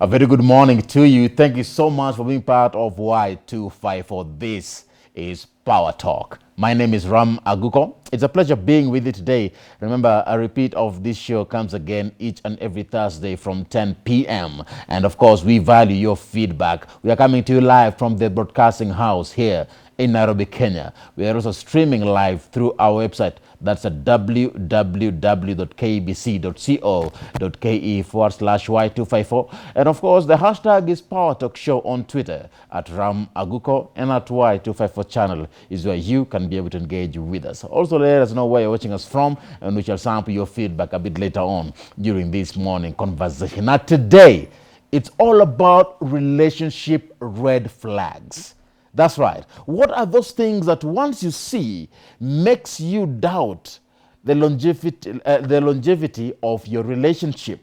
A very good morning to you. Thank you so much for being part of Y254. This is Power Talk. My name is Ram Aguko. It's a pleasure being with you today. Remember, a repeat of this show comes again each and every Thursday from 10 p.m. And of course, we value your feedback. We are coming to you live from the broadcasting house here in Nairobi, Kenya. We are also streaming live through our website. That's at www.kbc.co.ke/Y254. And of course, the hashtag is Power Talk Show on Twitter at Ram Aguko, and at Y254 channel is where you can be able to engage with us. Also, let us know where you're watching us from, and we shall sample your feedback a bit later on during this morning conversation. Now, today, it's all about relationship red flags. That's right. What are those things that once you see makes you doubt the longevity of your relationship?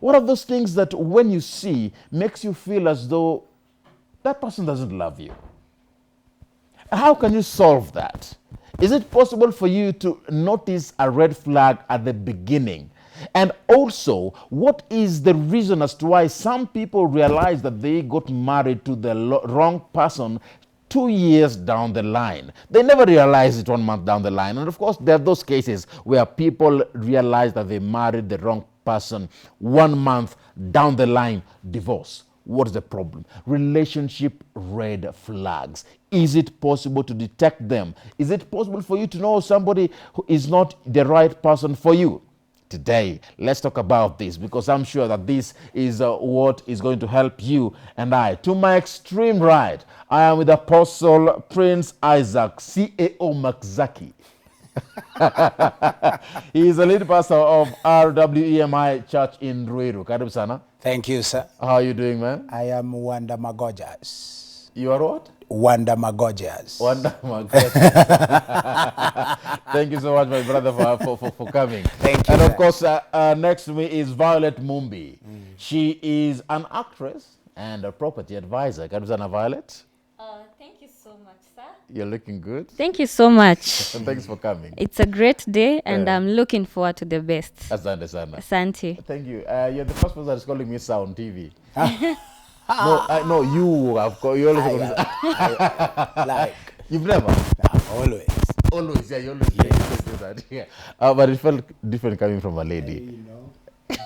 What are those things that when you see makes you feel as though that person doesn't love you? How can you solve that? Is it possible for you to notice a red flag at the beginning? And also, what is the reason as to why some people realize that they got married to the wrong person 2 years down the line? They never realize it 1 month down the line. And of course, there are those cases where people realize that they married the wrong person 1 month down the line, divorce. What is the problem? Relationship red flags. Is it possible to detect them? Is it possible for you to know somebody who is not the right person for you? Today, let's talk about this, because I'm sure that this is what is going to help you and I. To my extreme right, I am with Apostle Prince Isaac, CAO Makzaki. He is the lead pastor of RWEMI Church in Ruiru. Karibu sana. Thank you, sir. How are you doing, man? I am Wanda Magojas. You are what? Wanda Magojas. Wanda Magojas. Thank you so much, my brother, for coming. Thank you. And of course, next to me is Violet Mumbi. She is an actress and a property advisor. Karibu sana, Violet. Thank you so much, sir. You're looking good. Thank you so much. And thanks for coming. It's a great day, and I'm looking forward to the best. Asante sana. Asante. Thank you. You're the first person that's calling me Sound TV. No, you have called. You always Like, you've never. always. Always, yeah, you always say that. Yeah. But it felt different coming from a lady. You know,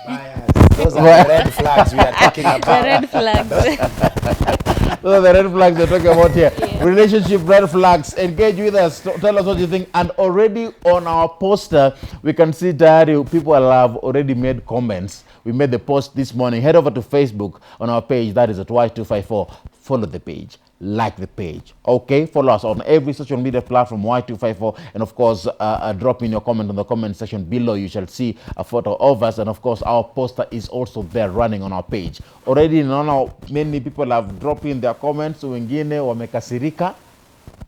bias. Those are the red flags we are talking The about. red flags. Those are the red flags we're talking about here. Yeah. Relationship red flags. Engage with us. Tell us what you think. And already on our poster, we can see that people have already made comments. We made the post this morning. Head over to Facebook on our page. That is at Y254. Follow the page. Like the page. Okay? Follow us on every social media platform, Y254. And of course, drop in your comment on the comment section below. You shall see a photo of us. And of course, our poster is also there running on our page. Already, many people have dropped in their comments. Wengine wamekasirika.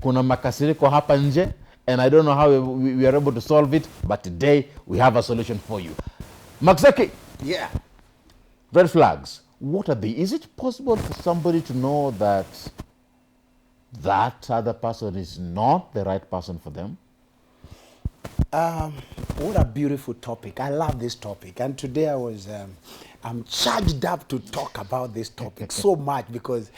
Kuna makasiriko hapa nje. And I don't know how we are able to solve it. But today, we have a solution for you. Makzaki. Yeah. Red flags. What are they? Is it possible for somebody to know that that other person is not the right person for them? What a beautiful topic. I love this topic. And today I'm charged up to talk about this topic so much, because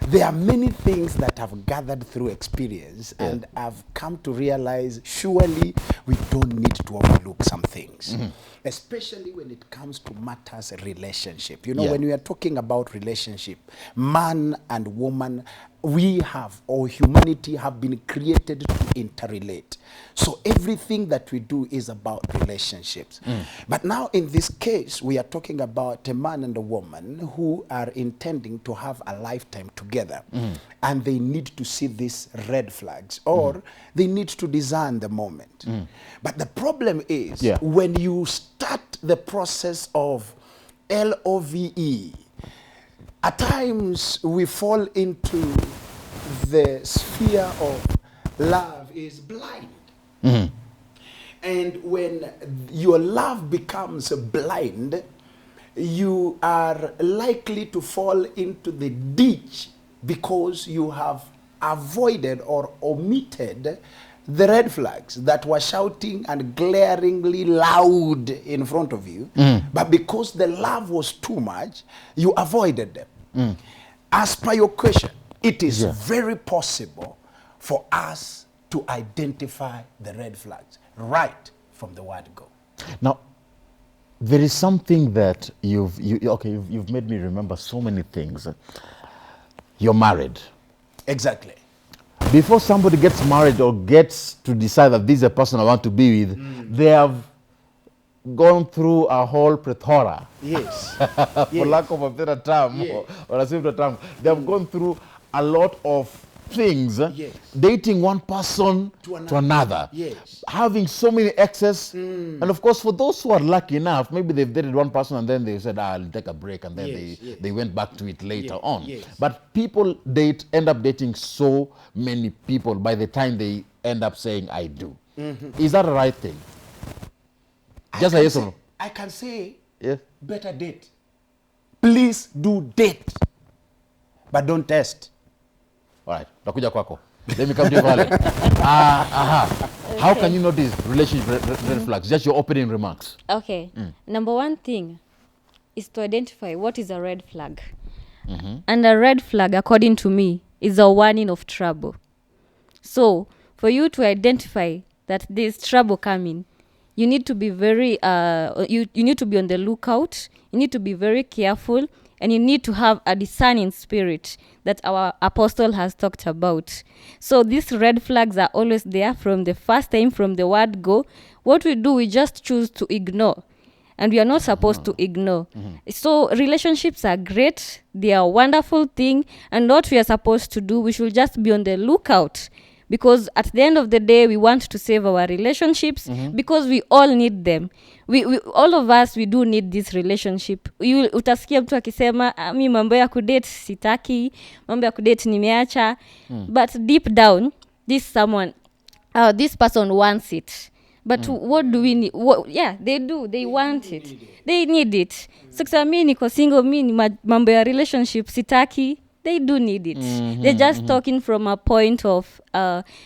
there are many things that I've gathered through experience, and I've come to realize surely we don't need to overlook some things, especially when it comes to matters relationship. You know, when we are talking about relationship, man and woman, we have, or humanity have been created to interrelate. So everything that we do is about relationships. But now in this case, we are talking about a man and a woman who are intending to have a lifetime together. And they need to see these red flags, or they need to discern the moment. But the problem is when you start the process of LOVE, at times we fall into the sphere of love is blind. And when your love becomes blind, you are likely to fall into the ditch because you have avoided or omitted the red flags that were shouting and glaringly loud in front of you, but because the love was too much, you avoided them. As per your question, it is very possible for us to identify the red flags right from the word go. Now, there is something that you've made me remember so many things. You're married. Exactly. Before somebody gets married or gets to decide that this is a person I want to be with, they have gone through a whole plethora. Yes. For lack of a better term, or a simpler term, they have gone through a lot of things, dating one person to another, having so many exes. And of course, for those who are lucky enough, maybe they've dated one person and then they said, I'll take a break, and then they went back to it later on. But people end up dating so many people by the time they end up saying, I do. Is that the right thing? Just a yes or no? I can say, yes. Better date. Please do date, but don't test. All right, nakuja kwako. Let me come to you, Vale. How can you notice relationship red flags? Just your opening remarks. Okay. Number one thing is to identify what is a red flag. And a red flag, according to me, is a warning of trouble. So, for you to identify that there's trouble coming, you need to be very, you need to be on the lookout. You need to be very careful. And you need to have a discerning spirit that our apostle has talked about. So these red flags are always there from the first time, from the word go. What we do, we just choose to ignore. And we are not supposed to ignore. So relationships are great. They are a wonderful thing. And what we are supposed to do, we should just be on the lookout. Because at the end of the day, we want to save our relationships because we all need them. We all of us, we do need this relationship. Utasikia mtu akisema, mi mambo ya kudate sitaki, mambo ya kudate nimeacha. But deep down, this person wants it. But what do we need? They do. They want it. They need it. So kusema mi niko single, mi ni mambo ya relationship sitaki. They do need it. They're just talking from a point of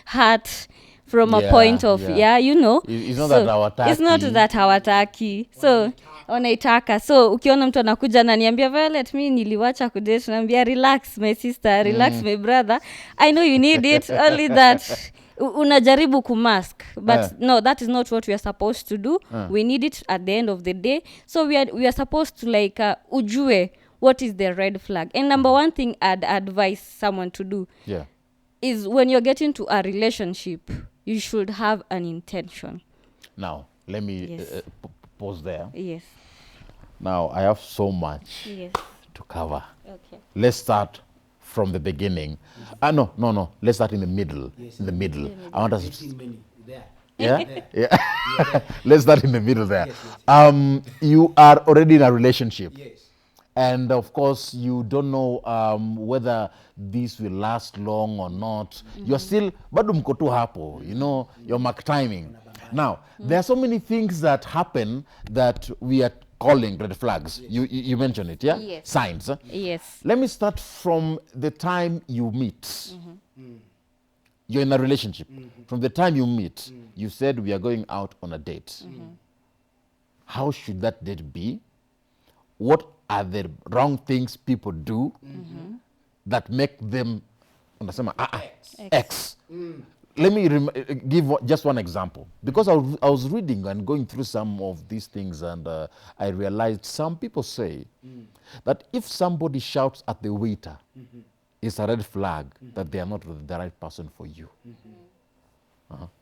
heart, from a point of, you know. It's not that hawataki. It's not that hawataki. So, wanaitaka. So, ukiona mtu anakuja na niambia, Violet, mi niliwacha kudate. Naambia, relax, my sister. Relax, my brother. I know you need it. Only that unajaribu kumask. But no, that is not what we are supposed to do. We need it at the end of the day. So, we are supposed to like, ujue, what is the red flag? And number one thing I'd advise someone to do is when you're getting to a relationship, you should have an intention. Now, let me pause there. Yes. Now, I have so much to cover. Okay. Let's start from the beginning. No. Let's start in the middle. In the middle. I want us to... Let's start in the middle there. You are already in a relationship. Yes. And of course, you don't know whether this will last long or not. You're still, bado mko tu hapo, you know, your mark timing. Now, there are so many things that happen that we are calling red flags. You mentioned it, yeah? Yes. Signs. Yes. Let me start from the time you meet. You're in a relationship. From the time you meet, you said we are going out on a date. How should that date be? What are the wrong things people do that make them X? Let me give just one example. Because I was reading and going through some of these things, and I realized some people say that if somebody shouts at the waiter, it's a red flag that they are not the right person for you.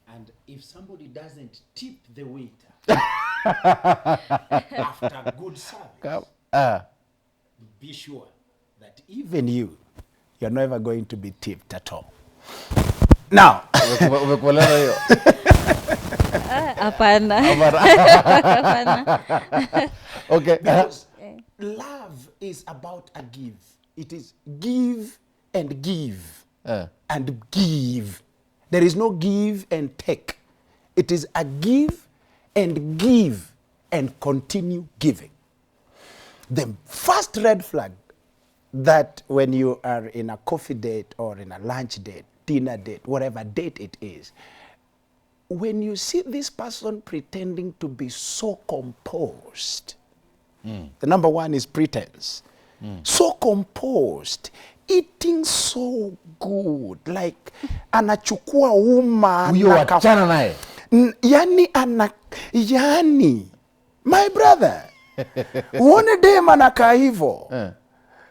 And if somebody doesn't tip the waiter after good service, be sure that even you're never going to be tipped at all. Now, Hapana. Okay. Because love is about a give. It is give and give and give. There is no give and take. It is a give and continue giving. The first red flag that when you are in a coffee date or in a lunch date, dinner date, whatever date it is, when you see this person pretending to be so composed, the number one is pretense. So composed, eating so good, like anachukua uma Huyo wachana naye. yani my brother uone dem anakaa hivo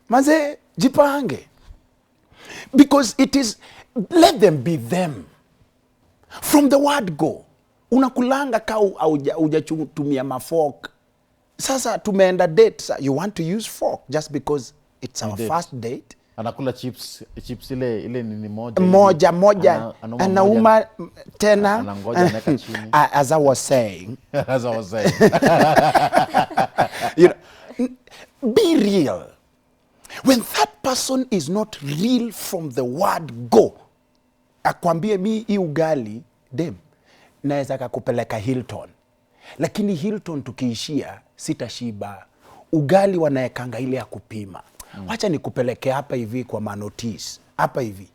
manze jipange, because it is, let them be them from the word go. Unakulanga ka hujatumia mafork. Sasa tumeenda date, you want to use fork just because it's our first date. Anakula chips ile nini moja. Moja. Anauma tena. Anangoja neka chini. As I was saying. You know, be real. When that person is not real from the word go, akwambie mi hii ugali, dem, naweza kakupeleka Hilton. Lakini Hilton tukiishia, sitashiba. Ugali wanaekanga ile ya kupima. Wacha nikupeleke hapa hivi kwa manotis. Hapa hivi.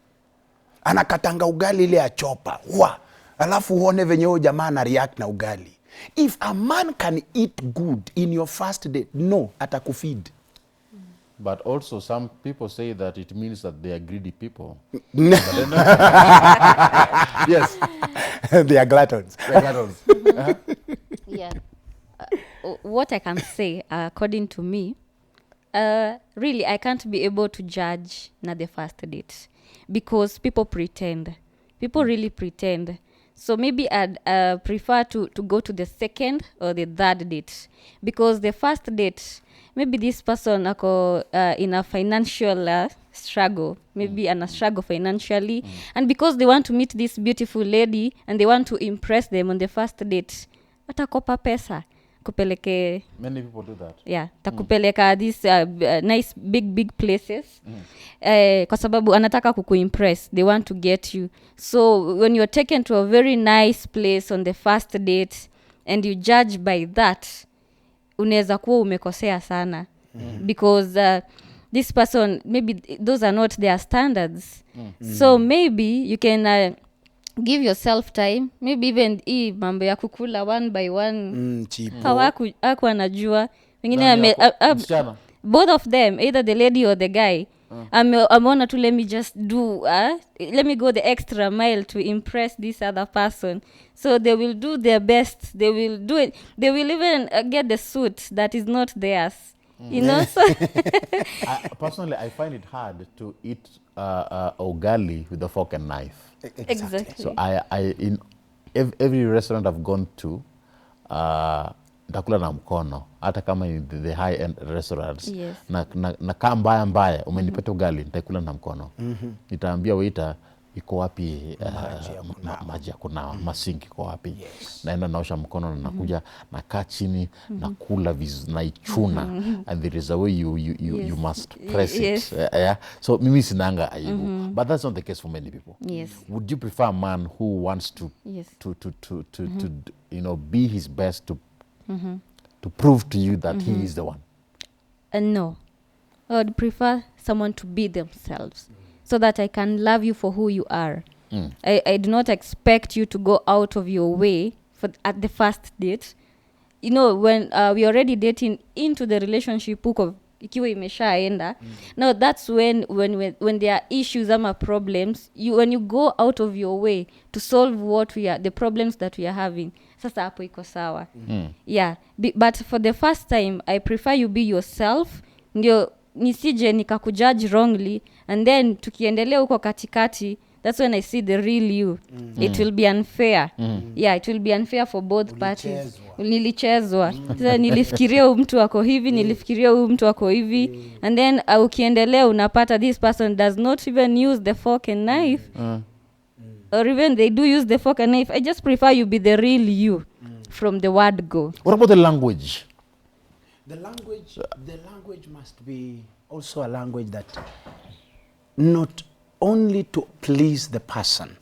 Anakatanga ugali ile ya chopa. Alafu uone venye huyo jamaa na react na ugali. If a man can eat good in your first date, no, atakufeed. But also some people say that it means that they are greedy people. Yes. They are gluttons. Yeah. What I can say, according to me, really, I can't be able to judge na the first date because people pretend. People really pretend. So maybe I'd prefer to go to the second or the third date, because the first date, maybe this person ako in a financial struggle, maybe in a struggle financially, and because they want to meet this beautiful lady and they want to impress them on the first date, atakopa pesa kupeleke. Many people do that. Yeah, takupeleka these nice big places. Kwa sababu anataka kukuimpress, they want to get you. So when you're taken to a very nice place on the first date and you judge by that, unaweza kuwa umekosea sana. Because this person, maybe those are not their standards. So maybe you can give yourself time, maybe even hii mambo ya kukula one by one. Hawaku anajua wengine both of them, either the lady or the guy, ameona tu, let me just do let me go the extra mile to impress this other person. So they will do their best, they will do it, they will even get the suit that is not theirs. You know, so personally, I find it hard to eat ugali with a fork and knife. Exactly. So I in every restaurant I've gone to, nitakula na mkono, hata kama in the high end restaurants. Yes. Na kaa mbaya umenipata ugali, nitakula na mkono. Nitaambia waiter, iko wapi maji ya kunawa, masinki iko wapi? Yes. Naenda naosha mkono na nakuja nakaa chini nakula naichuna, and there is a way you must press it. Yeah. So mimi sinanga aibu. But that's not the case for many people. Yes. Would you prefer a man who wants to you know, be his best to prove to you that he is the one? No. I would prefer someone to be themselves, so that I can love you for who you are. I do not expect you to go out of your way at the first date. You know, when we already dating into the relationship huko ikiwa imeshaenda, now that's when there are issues ama problems, when you go out of your way to solve the problems that we are having, sasa hapo iko sawa. Yeah, but for the first time I prefer you be yourself, ndio nisije nikakujudge wrongly, and then tukiendelea huko katikati, that's when I see the real you. It will be unfair. Yeah, it will be unfair for both parties. Nilichezwa. Sasa nilifikiria huyu mtu wako hivi, nilifikiria huyu mtu wako hivi, and then ukiendelea unapata this person does not even use the fork and knife. Or even they do use the fork and knife. I just prefer you be the real you from the word go. What about the language? The language must be also a language that not only to please the person,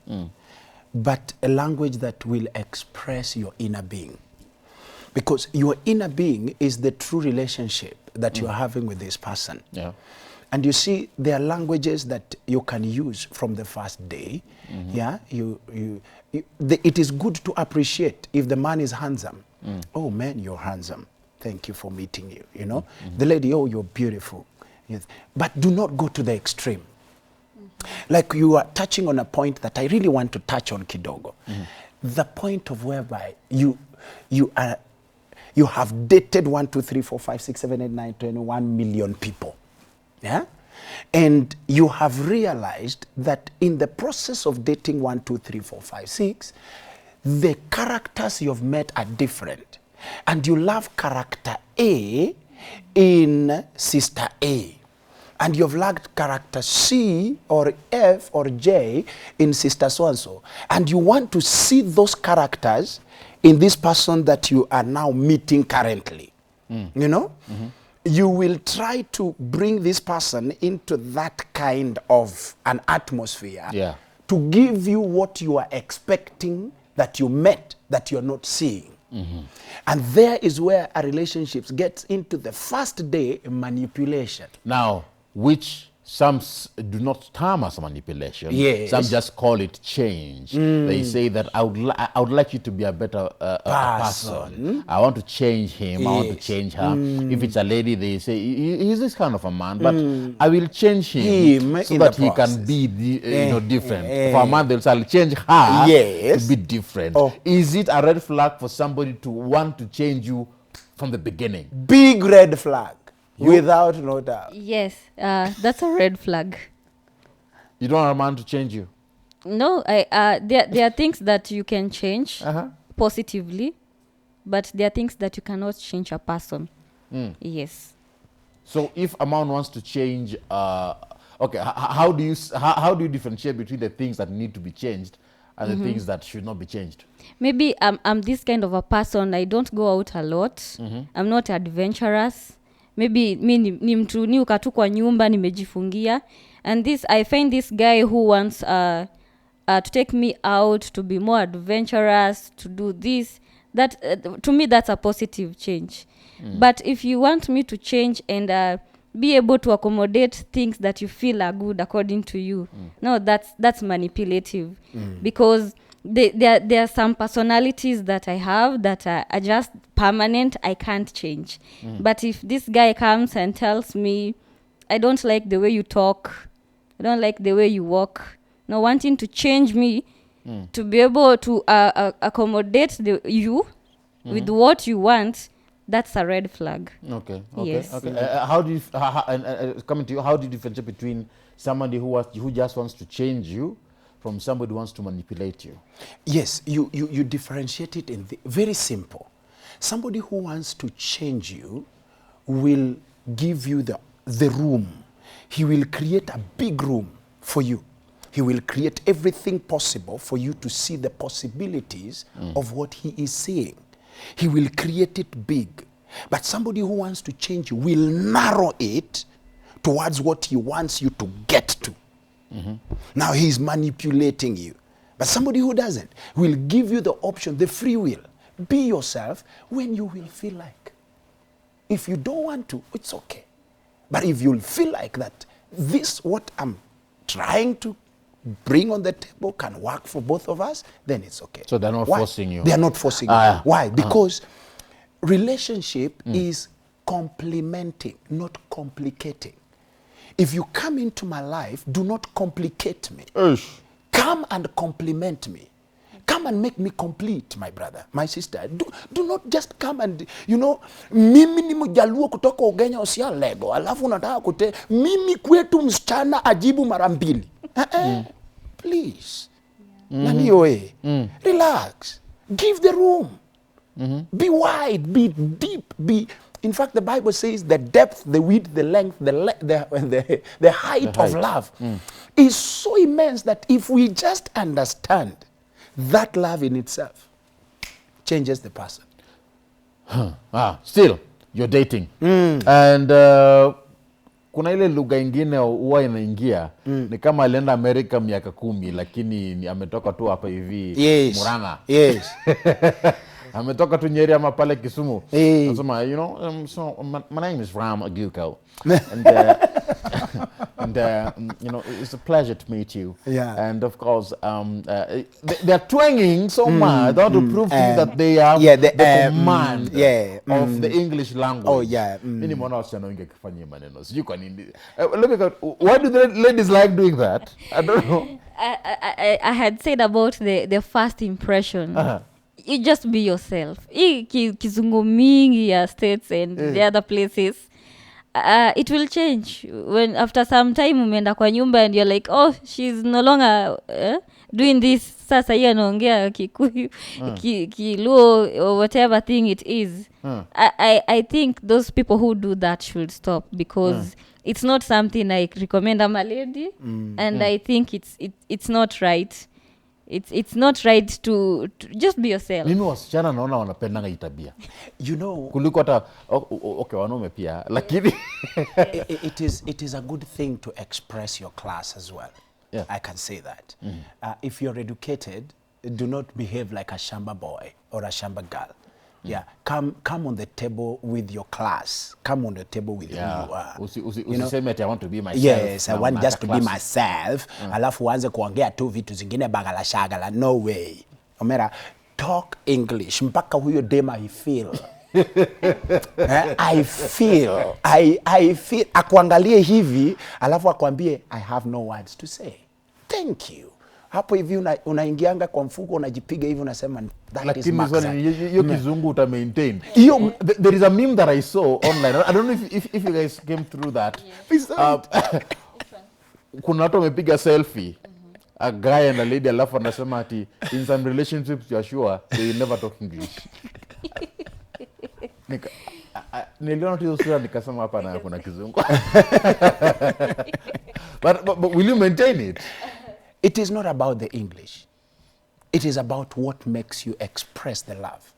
but a language that will express your inner being. Because your inner being is the true relationship that you are having with this person. Yeah. And you see, there are languages that you can use from the first day. Yeah, it is good to appreciate if the man is handsome. Oh man, you're handsome. Thank you for meeting you. You know, the lady, oh, you're beautiful. Yes. But do not go to the extreme. Like you are touching on a point that I really want to touch on kidogo. The point of whereby you have dated 1, 2, 3, 4, 5, 6, 7, 8, 9, 10, 1 million people. Yeah? And you have realized that in the process of dating 1, 2, 3, 4, 5, 6, the characters you've met are different. And you love character A in sister A. And you've lacked character C or F or J in sister so-and-so. And you want to see those characters in this person that you are now meeting currently. You know? You will try to bring this person into that kind of an atmosphere to give you what you are expecting that you met, that you're not seeing. And there is where a relationship gets into the first day manipulation. Now, which some do not term as manipulation. Yes. Some just call it change. They say that I would like you to be a better person. I want to change him. I want to change her. If it's a lady, they say he's this kind of a man, but I will change him so that he can be different. For a man, they'll say I'll change her to be different. Is it a red flag for somebody to want to change you from the beginning? Big red flag. Without no doubt. Yes, that's a red flag. You don't want a man to change you? No, there are things that you can change positively, but there are things that you cannot change a person. Yes. So if a man wants to change, okay, how do you differentiate between the things that need to be changed and the things that should not be changed? Maybe I'm this kind of a person. I don't go out a lot. I'm not adventurous. Maybe ni mtu ni ukatu kwa nyumba nimejifungia, and I find this guy who wants to take me out, to be more adventurous, to do this. That to me, that's a positive change. But if you want me to change and be able to accommodate things that you feel are good according to you, no, that's manipulative. Because there are some personalities that I have that are just permanent. I can't change. But if this guy comes and tells me, I don't like the way you talk, I don't like the way you walk, no, wanting to change me to be able to accommodate you with what you want, that's a red flag. Okay. Yes. Okay. How do you coming to you? How do you differentiate between somebody who just wants to change you from somebody who wants to manipulate you? Yes, you differentiate it in very simple. Somebody who wants to change you will give you the room. He will create a big room for you. He will create everything possible for you to see the possibilities of what he is seeing. He will create it big. But somebody who wants to change you will narrow it towards what he wants you to get to. Now he's manipulating you. But somebody who doesn't will give you the option, the free will. Be yourself when you will feel like. If you don't want to, it's okay. But if you'll feel like that, this, what I'm trying to bring on the table, can work for both of us, then it's okay. So they're not forcing you? They are not forcing you. Why? Because relationship is complementing, not complicating. If you come into my life, do not complicate me. Come and complement me. Come and make me complete, my brother, my sister. Do not just come and, mimi ni mjaluo kutoka Ugenya usia Lego, alafu unataka mimi kwetu msichana ajibu mara mbili. Please. Relax. Give the room. Be wide, be deep, in fact, the Bible says the depth, the width, the length, the height of love is so immense that if we just understand that love in itself changes the person. Still, you're dating. And kuna ile lugha ingine huwa inaingia ni kama alienda Amerika miaka 10 lakini ametoka tu hapa hivi Murang'a. Yes. Ametoka tu Nyeri ama pale Kisumu. Nasema, so my name is Ram Aguko. And And it's a pleasure to meet you. Yeah. And of course, they're twanging so much. They want to prove to you that they have the command of the English language. Oh yeah. Mimi mwana wasichana wengi akifanya maneno. Sijui kwa nini. Let me go. Why do the ladies like doing that? I don't know. I had said about the first impression. You just be yourself. Hii kizungu mingi ya states and the other places, it will change when after some time umeenda kwa nyumba and you're like, oh, she's no longer doing this. Sasa hii anaongea Kikuyu, Kiluo, or whatever thing it is. I think those people who do that should stop, because it's not something I recommend a lady, and I think it's not right. It's not right to just be yourself. Mimi wasichana naona wanapendanga itabia. You know, kuliko hata okay wanaume pia, lakini it is a good thing to express your class as well. Yeah. I can say that. If you're educated, do not behave like a shamba boy or a shamba girl. Yeah, come on the table with your class. Come on the table with who you are. Usiseme ati I want to be myself. Yes, I want just to be myself. Alafu uanze kuongea tu vitu zingine bagala shagala. No way. Omera, talk English. Mpaka huyo dema I feel. I feel. Akuangalie hivi, alafu akwambie I have no words to say. Thank you. Hapo hivi unaingianga kwa mfuko, unajipiga hivi, unasema that is max. Hiyo kizungu uta maintain. There is a meme that I saw online. I don't know if you guys came through that. Kuna watu wamepiga selfie. A guy and a lady, alafu anasema ati in some relationships you are sure they will never talk English. Niliona tu sura nikasema hapa na kuna kizungu. But will you maintain it? It is not about the English. It is about what makes you express the love.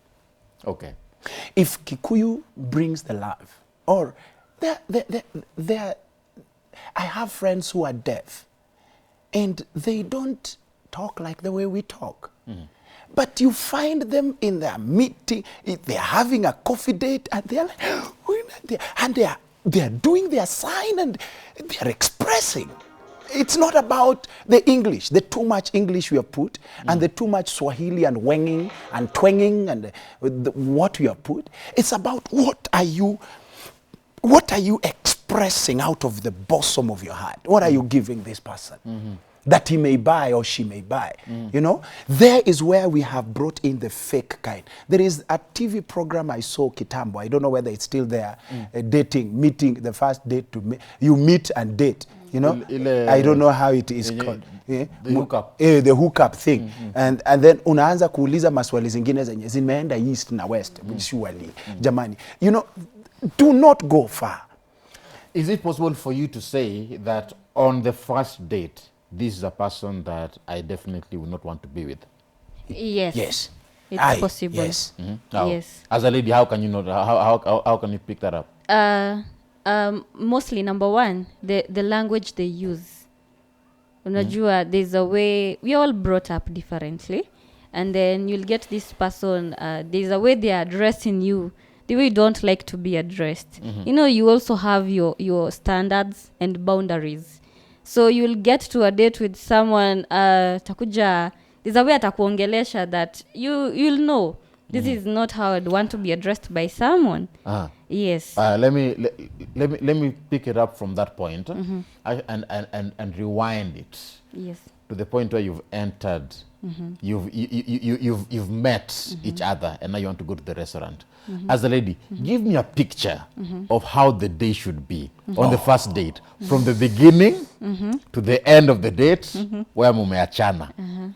Okay. If Kikuyu brings the love, or I have friends who are deaf, and they don't talk like the way we talk. But you find them in their meeting, they're having a coffee date, and they're like, and they're doing their sign, and they're expressing. It's not about the English, the too much English we have put, and the too much Swahili and wenging and twanging and what we have put. It's about what are you expressing out of the bosom of your heart? What are you giving this person? That he may buy or she may buy. You know, there is where we have brought in the fake kind. There is a TV program I saw, Kitambo, I don't know whether it's still there, meeting, the first date you meet and date. You know, I don't know how it is called. The hookup. The hookup thing. And then unaanza kuuliza maswali zingine zenye zimeenda east na west. Surely, jamani. You know, do not go far. Is it possible for you to say that on the first date, this is a person that I definitely would not want to be with? Yes. Yes. It's possible. Yes. Yes. As a lady, how can you know? How can you pick that up? Mostly, number one, the language they use. Unajua, there's a way, we all brought up differently, and then you'll get this person, there's a way they are addressing you, the way you don't like to be addressed. You know, you also have your standards and boundaries. So you'll get to a date with someone, takuja, there's a way atakuongelesha that you'll know. This is not how I'd want to be addressed by someone. Yes. Let me pick it up from that point and rewind it. Yes. To the point where you've entered, you've met each other, and now you want to go to the restaurant. As a lady, give me a picture of how the day should be on the first date, from the beginning to the end of the date, where mumeachana.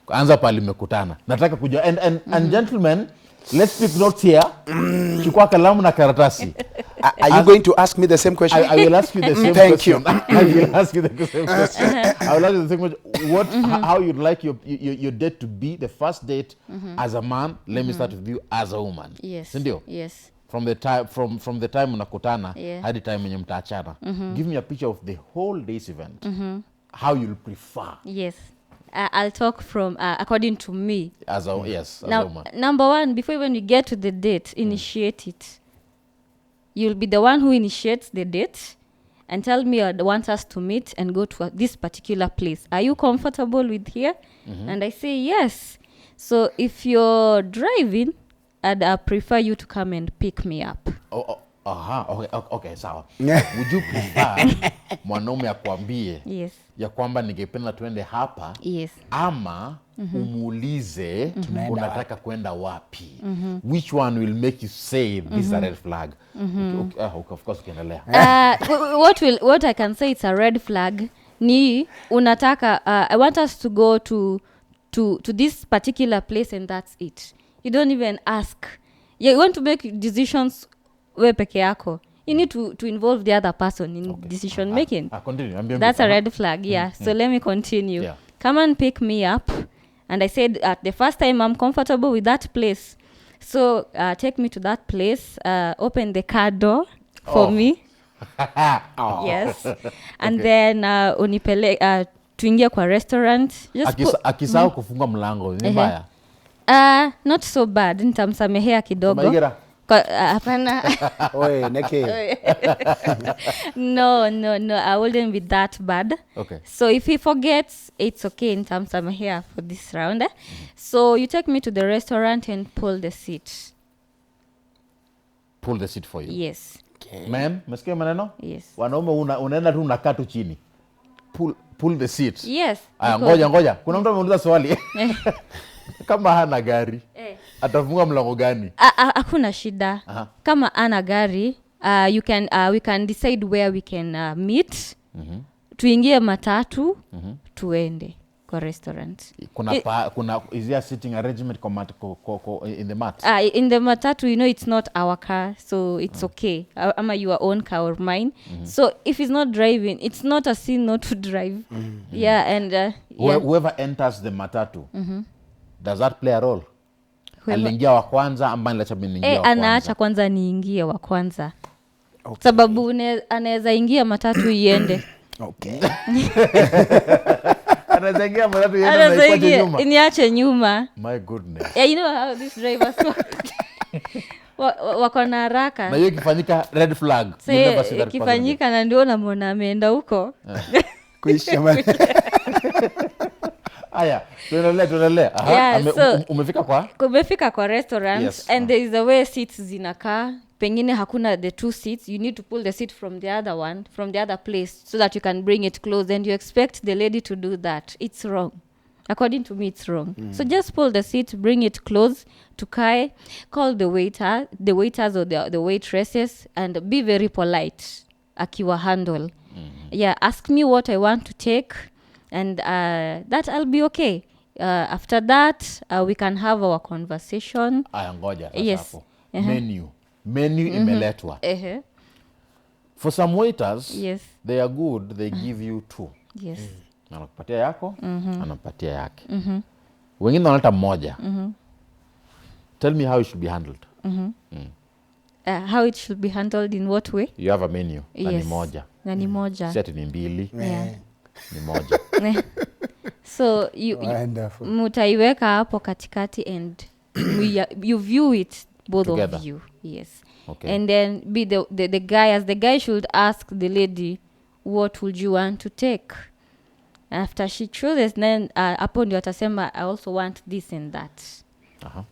Anza pali mekutana. Nataka kujua, and gentlemen, let's take notes here. Chukua kalamu na karatasi. Are you going to ask me the same question? I will ask you the same Thank question. you. I will ask you the same question. I will ask you the same question. How you'd like your date to be, the first date as a man. Let me start with you as a woman. Yes. Sindio? Yes. From the time unakutana hadi time yenye mtaachana. Give me a picture of the whole day's event. How you'll prefer. Yes. I'll talk from according to me. As a woman. Number one, before even you get to the date, initiate it. You'll be the one who initiates the date, and tell me I want us to meet and go to this particular place. Are you comfortable with here? And I say yes. So if you're driving, I'd prefer you to come and pick me up. Okay, sawa. Would you prefer mwanaume akwambie Yes. ya kwamba ningependa tuende hapa, Yes. ama umuulize unataka kwenda wapi? Which one will make you say this is a red flag? Okay, of course ukiendelea. What I can say it's a red flag ni unataka I want us to go to this particular place and that's it. You don't even ask. You want to make decisions we peke yako. You need to involve the other person in decision making. Continue. That's a red flag, yeah. So let me continue. Yeah. Come and pick me up. And I said at the first time I'm comfortable with that place. So take me to that place. Open the car door for me. Yes. And then unipele tuingie kwa restaurant. Akisahau kufunga mlango ni mbaya? Not so bad. Nitamsamehea kidogo. Hapana. Oye, neke. No, I wouldn't be that bad. Okay. So if he forgets, it's okay in terms I'm here for this round. So you take me to the restaurant and pull the seat. Pull the seat for you? Yes. Okay. Ma'am, mesikia maneno? Yes. Wanaume unaenda tu unakaa tu chini. Pull the seat. Yes. Ngoja. Kuna mtu ameuliza swali. Kama hana gari, atafunga mlango gani? Hakuna shida. Kama ana gari, we can decide where we can meet. Tuingie matatu, tuende kwa restaurant. Kuna is there a sitting arrangement in the mat? In the matatu, it's not our car, so it's okay. Ama your own car or mine. So if he's not driving, it's not a sin not to drive. Yeah, and whoever enters the matatu, does that play a role? Aliingia wa kwanza ama niacha mimi niingia wa kwanza? Anaacha kwanza niingie wa kwanza. Okay. Sababu anaweza ingia matatu iende. Okay. Anaweza ingia matatu iende na ipate nyuma. Niache nyuma. My goodness. Yeah, you know how these drivers wako na haraka. Na hiyo ikifanyika red flag. Ikifanyika na ndio namuona ameenda huko. Kuisha mali. Aya, tuendelee. Umefika kwa restaurant. Yes. And there is a way seats zinakaa. Pengine hakuna the two seats. You need to pull the seat from the other one, from the other place, so that you can bring it close. And you expect the lady to do that. It's wrong. According to me, it's wrong. So just pull the seat, bring it close to Kai, call the waiters or the waitresses, and be very polite. Akiwa handle. Yeah, ask me what I want to take. And that I'll be okay. After that, we can have our conversation. Ngoja. Yes. Menu imeletwa. For some waiters, yes, they are good. They give you two. Yes. Anakupatia yako, anakupatia yake. Wengine wanaleta moja. Tell me how it should be handled. How it should be handled in what way? You have a menu. Yes. Na ni moja. Set ni mbili. Ni moja. So mutaiweka hapo katikati and you view it both together. Of you. Yes. Okay. And then be the guy, as the guy should ask the lady, what would you want to take? After she chooses, then hapo ndio atasema I also want this and that.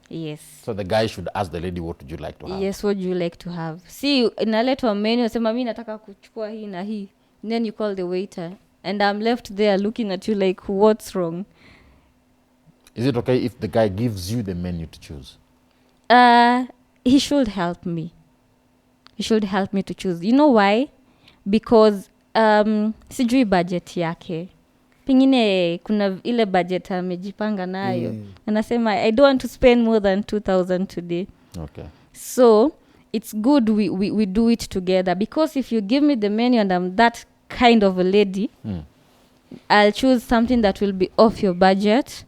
Yes. So the guy should ask the lady, what would you like to have? Yes, what would you like to have? See, inaletwa menu, nasema mimi nataka kuchukua hii na hii. And then you call the waiter. And I'm left there looking at you like, what's wrong? Is it okay if the guy gives you the menu to choose? He should help me. He should help me to choose. You know why? Because sijui budget yake. Pengine kuna ile budget amejipanga nayo. Anasema I don't want to spend more than 2,000 today. Okay. So it's good we do it together, because if you give me the menu and I'm that kind of a lady, I'll choose something that will be off your budget,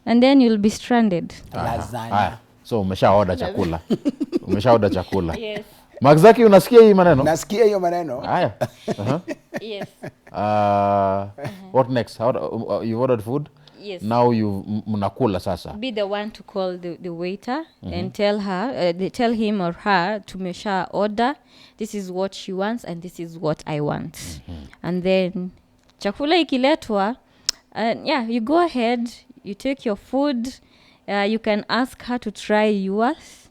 and then you'll be stranded. Lasagna. So umesha order chakula. Yes. Magzaki, unasikia hii maneno? Nasikia hiyo maneno. Yes. What next? You ordered food? Yes. Now mnakula sasa. Be the one to call the waiter and tell her, tell him or her to mesha order. This is what she wants and this is what I want. And then chakula ikiletwa, yeah, you go ahead, you take your food. You can ask her to try yours.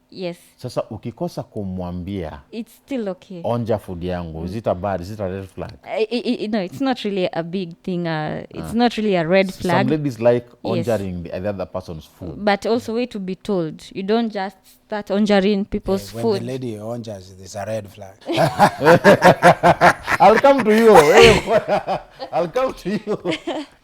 Yes. Sasa ukikosa kumwambia It's still okay. onja food yangu, is it a bad, is it a red flag? No, it's not really a big thing. It's not really a red flag. Some ladies like Yes. onjaring the other person's food. But also wait to be told. You don't just start onjaring people's When food. the lady onjas, there's a red flag. I'll come to you. I'll come to you.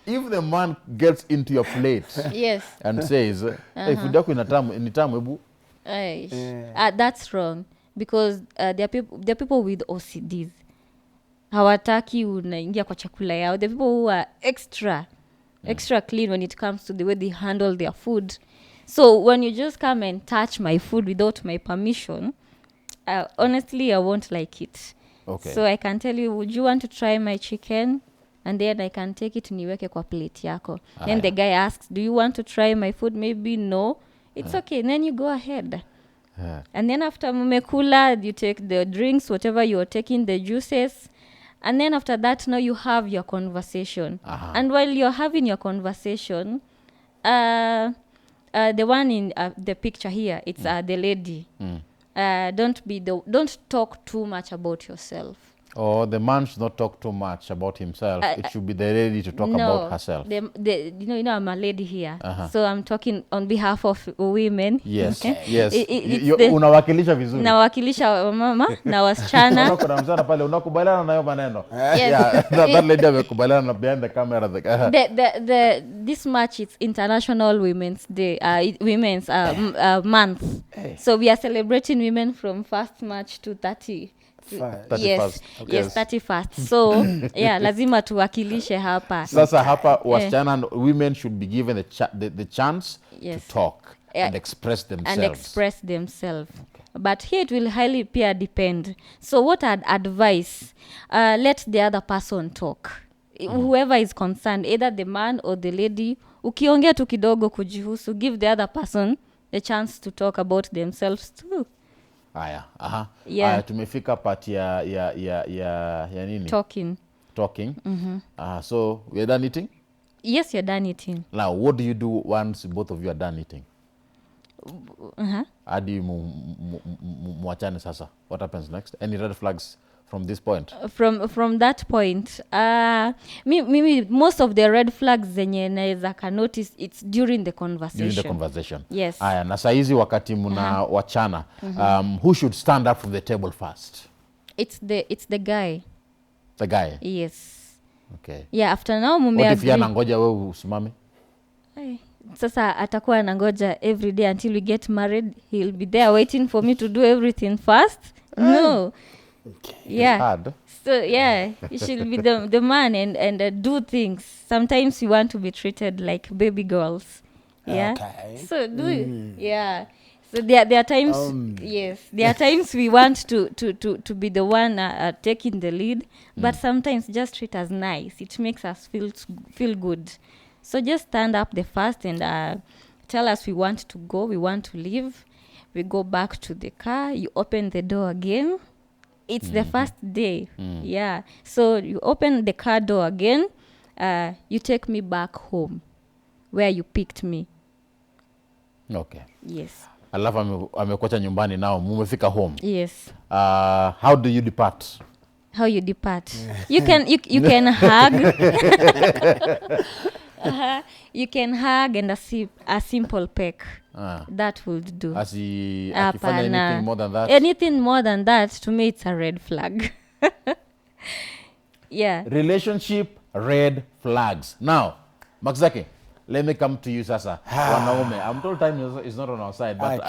If the man gets into your plate Yes. and says, hey, food yako ni tamu ebu. That's wrong because there are people with OCDs. Hawataki unaingia kwa chakula yao. The people who are extra clean when it comes to the way they handle their food. So when you just come and touch my food without my permission, honestly, I won't like it. Okay. So I can tell you, would you want to try my chicken? And then I can take it niweke kwa plate yako. Then the guy asks, do you want to try my food? Maybe no. It's okay. And then you go ahead. And then after mumekula, you take the drinks, whatever you're taking, the juices. And then after that, now you have your conversation. And while you're having your conversation, the one in the picture here, it's the lady. Don't talk too much about yourself. Or the man should not talk too much about himself. It should be the lady to talk about herself. You know, I'm a lady here. So I'm talking on behalf of women. Yes, Okay? yes. It's Unawakilisha vizuri. nawakilisha wamama na wasichana. Kuna mzana pale unakubaliana nayo maneno. Yes. Yeah, that lady amekubaliana na behind the camera. This March it's International Women's Day, Women's Month. Hey. So we are celebrating women from 1st March to 30. 31st. Yes, Okay. yes, 31st. So yeah, lazima tuwakilishe hapa. Sasa hapa wasichana and women should be given the chance Yes. to talk and express themselves. And express themselves. But here it will highly depend. So what I'd advise, let the other person talk. Whoever is concerned, either the man or the lady, ukiongea tu kidogo kujihusu, give the other person a chance to talk about themselves too. Haya, Yeah. Haya, tumefika part ya nini? Talking. So we're done eating? Yes, you're done eating. Now, what do you do once both of you are done eating? Hadi muachane sasa. What happens next? Any red flags from this point? From that point, most of the red flags zenye naeza ka notice, it's during the conversation. During the conversation. Yes. Haya, na saizi wakati muna wachana, who should stand up from the table first? It's the guy. The guy? Yes. Okay. Yeah, after now What if yana agree. ngoja wewe usimame? Sasa atakuwa anangoja every day until we get married. He'll be there waiting for me to do everything first. No. Okay. Yeah. It's hard. So yeah, you should be the man and do things. Sometimes you want to be treated like baby girls. Yeah. Okay. So yeah. So there are times yes, there are times we want to be the one taking the lead, but sometimes just treat us nice. It makes us feel good. So just stand up the first and tell us we want to go, we want to leave. We go back to the car. You open the door again. It's the first day. Yeah. So you open the car door again. You take me back home where you picked me. Okay. Yes. Alafu amekuacha nyumbani nao mumefika home. Yes. How do you depart? How you depart? You can hug. You can hug and a simple peck. That would do. Akifanya anything more than that? Anything more than that, to me, it's a red flag. Yeah. Relationship red flags. Now, Maxaki, let me come to you sasa. Wanaume. I'm told time is not on our side, but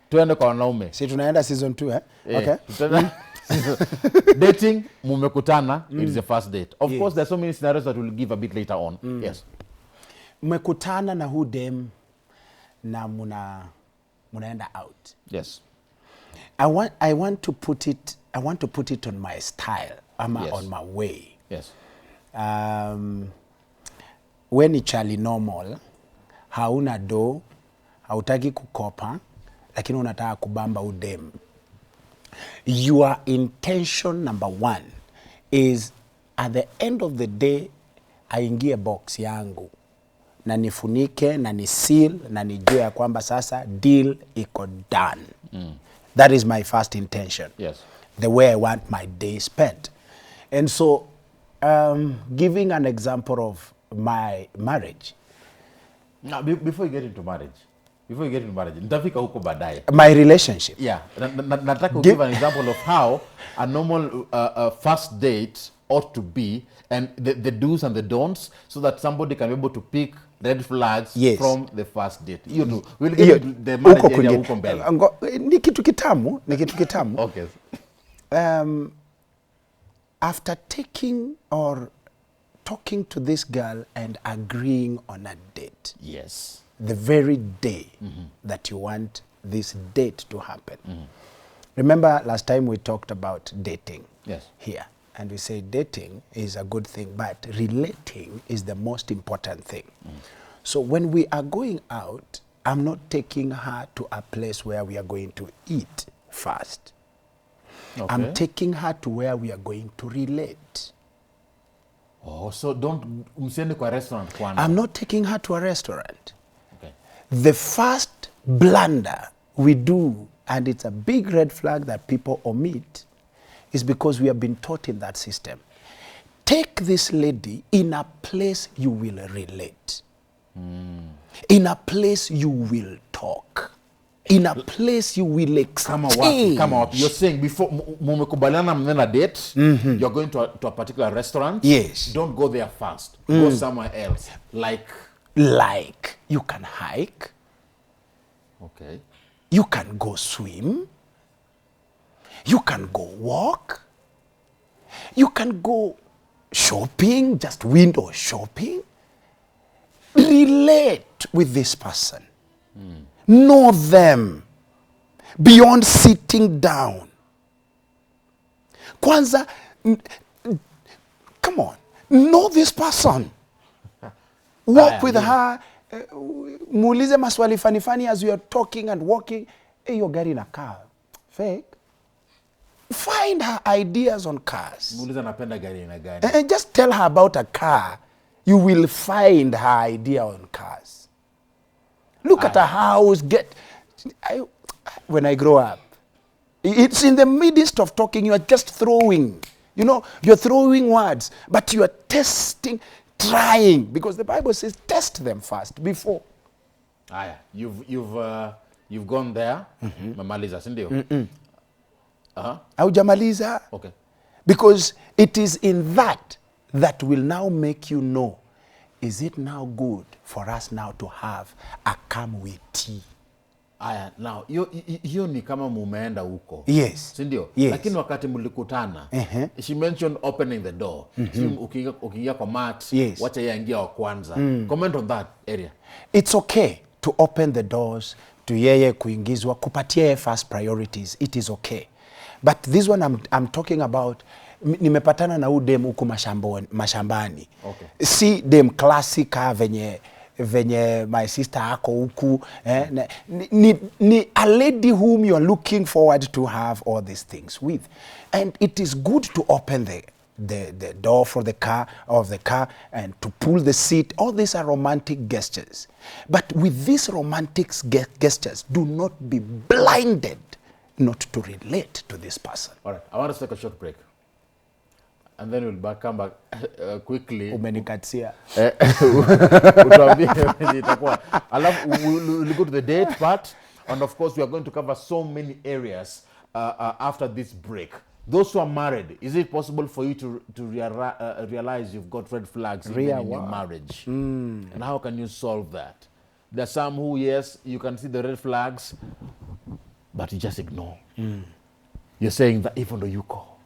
tuende kwa wanaume. Si tunaenda season 2 eh? Okay. Dating, mumekutana, it is the first date. Of course, there's so many scenarios that we'll give a bit later on. Yes. Mmekutana na hu dem na munaenda out. Yes. I want to put it on my style, Yes. on my way. Yes. we ni chali normal, hauna do, hautaki kukopa, lakini unataka kubamba udem. Your intention number one is at the end of the day, aingie box yangu na nifunike na ni seal na nijue ya kwamba sasa deal iko done. That is my first intention. Yes. The way I want my day spent. And so, giving an example of my marriage. Now, before you get into marriage, nitafika huko baadaye. My relationship. Yeah, nataka give an example of how a normal first date ought to be, and the do's and the don'ts, so that somebody can be able to pick red flags Yes. from the first date. You know, we'll get into the marriage area huko mbele. Ni kitu kitamu. Okay. After taking or talking to this girl and agreeing on a date, Yes. the very day that you want this date to happen. Remember last time we talked about dating Yes. here, and we say dating is a good thing, but relating is the most important thing. So when we are going out, I'm not taking her to a place where we are going to eat first. Okay. I'm taking her to where we are going to relate. Oh, so don't msiende kwa restaurant kwanza. I'm not taking her to a restaurant. Okay. The first blunder we do, and it's a big red flag that people omit, is because we have been taught in that system. Take this lady in a place you will relate. In a place you will talk. In a place you will exchange. Kama wapi. You're saying before mumekubaliana mnena date, you're going to a particular restaurant. Yes. Don't go there first. Go somewhere else. Like You can hike. okay. You can go swim. You can go walk. You can go shopping, just window shopping. Relate with this person. Know them beyond sitting down. Kwanza, come on, know this person. Walk with her. Muulize maswali fani as you are talking and walking. Hey, you're getting a car. Fake. Find her ideas on cars. Muuliza napenda gari na gani. And just tell her about a car. You will find her idea on cars. Look at her house. When I grow up, it's in the midst of talking, you are just throwing. You know, you're throwing words, but you are testing, trying. Because the Bible says test them first before. Aya, you've gone there. Mamaliza, si ndio? Haujamaliza. Okay. Because it is in that will now make you know, is it now good for us now to have a come with tea? Aya, now, hiyo ni kama mumeenda huko. Yes. Si ndio? Yes. Lakini wakati mlikutana, she mentioned opening the door. Ukiingia kwa mat, Yes. wacha yeye aingia wa kwanza. Comment on that area. It's okay to open the doors to yeye kuingizwa, kupatia yeye first priorities. It is okay. But this one I'm talking about, nimepatana na dem huku mashambani. Okay. Si dem classic venye my sister ako huku. Ni a lady whom you are looking forward to have all these things with. And it is good to open the door for the car and to pull the seat. All these are romantic gestures. But with these romantic gestures, do not be blinded not to relate to this person. All right, I want us to take a short break. And then we'll come back quickly. Umenikatia. Utuambie itakuwa. We'll go to the date part. And of course, we are going to cover so many areas after this break. Those who are married, is it possible for you to realize you've got red flags even in your marriage? And how can you solve that? There are some who, yes, you can see the red flags, but you just ignore. You're saying that even though you call.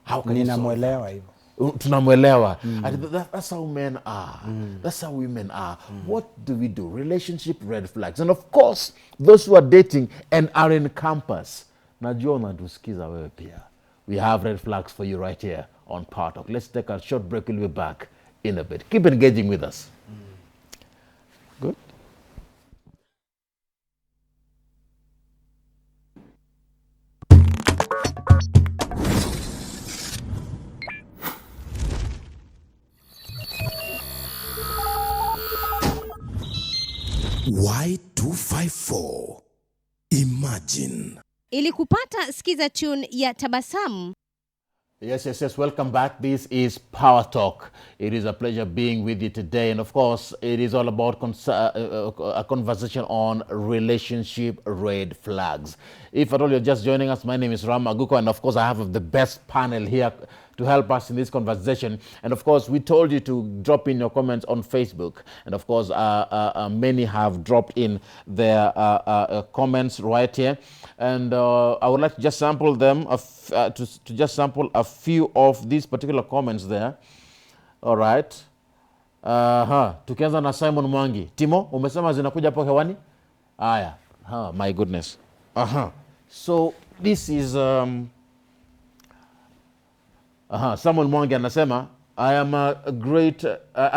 How can you solve that? Tunamwelewa. That's how men are. That's how women are. What do we do? Relationship red flags. And of course, those who are dating and are in campus. Najua unatusikiza wewe pia. We have red flags for you right here on Power Talk. Let's take a short break. We'll be back in a bit. Keep engaging with us. Good. Y254 Imagine. Ili kupata skiza tune ya Tabasamu. Yes. Welcome back. This is Power Talk. It is a pleasure being with you today. And of course, it is all about a conversation on relationship red flags. If at all you're just joining us, my name is Ram Aguko. And of course, I have the best panel here to help us in this conversation. And of course, we told you to drop in your comments on Facebook. And of course, many have dropped in their comments right here. And I would like to just sample them, to just sample a few of these particular comments there. All right. Tukianza na Simon Mwangi. Timo, umesema zinakuja hapo hewani? Aya. My goodness. So this is Samuel Mwangi anasema, I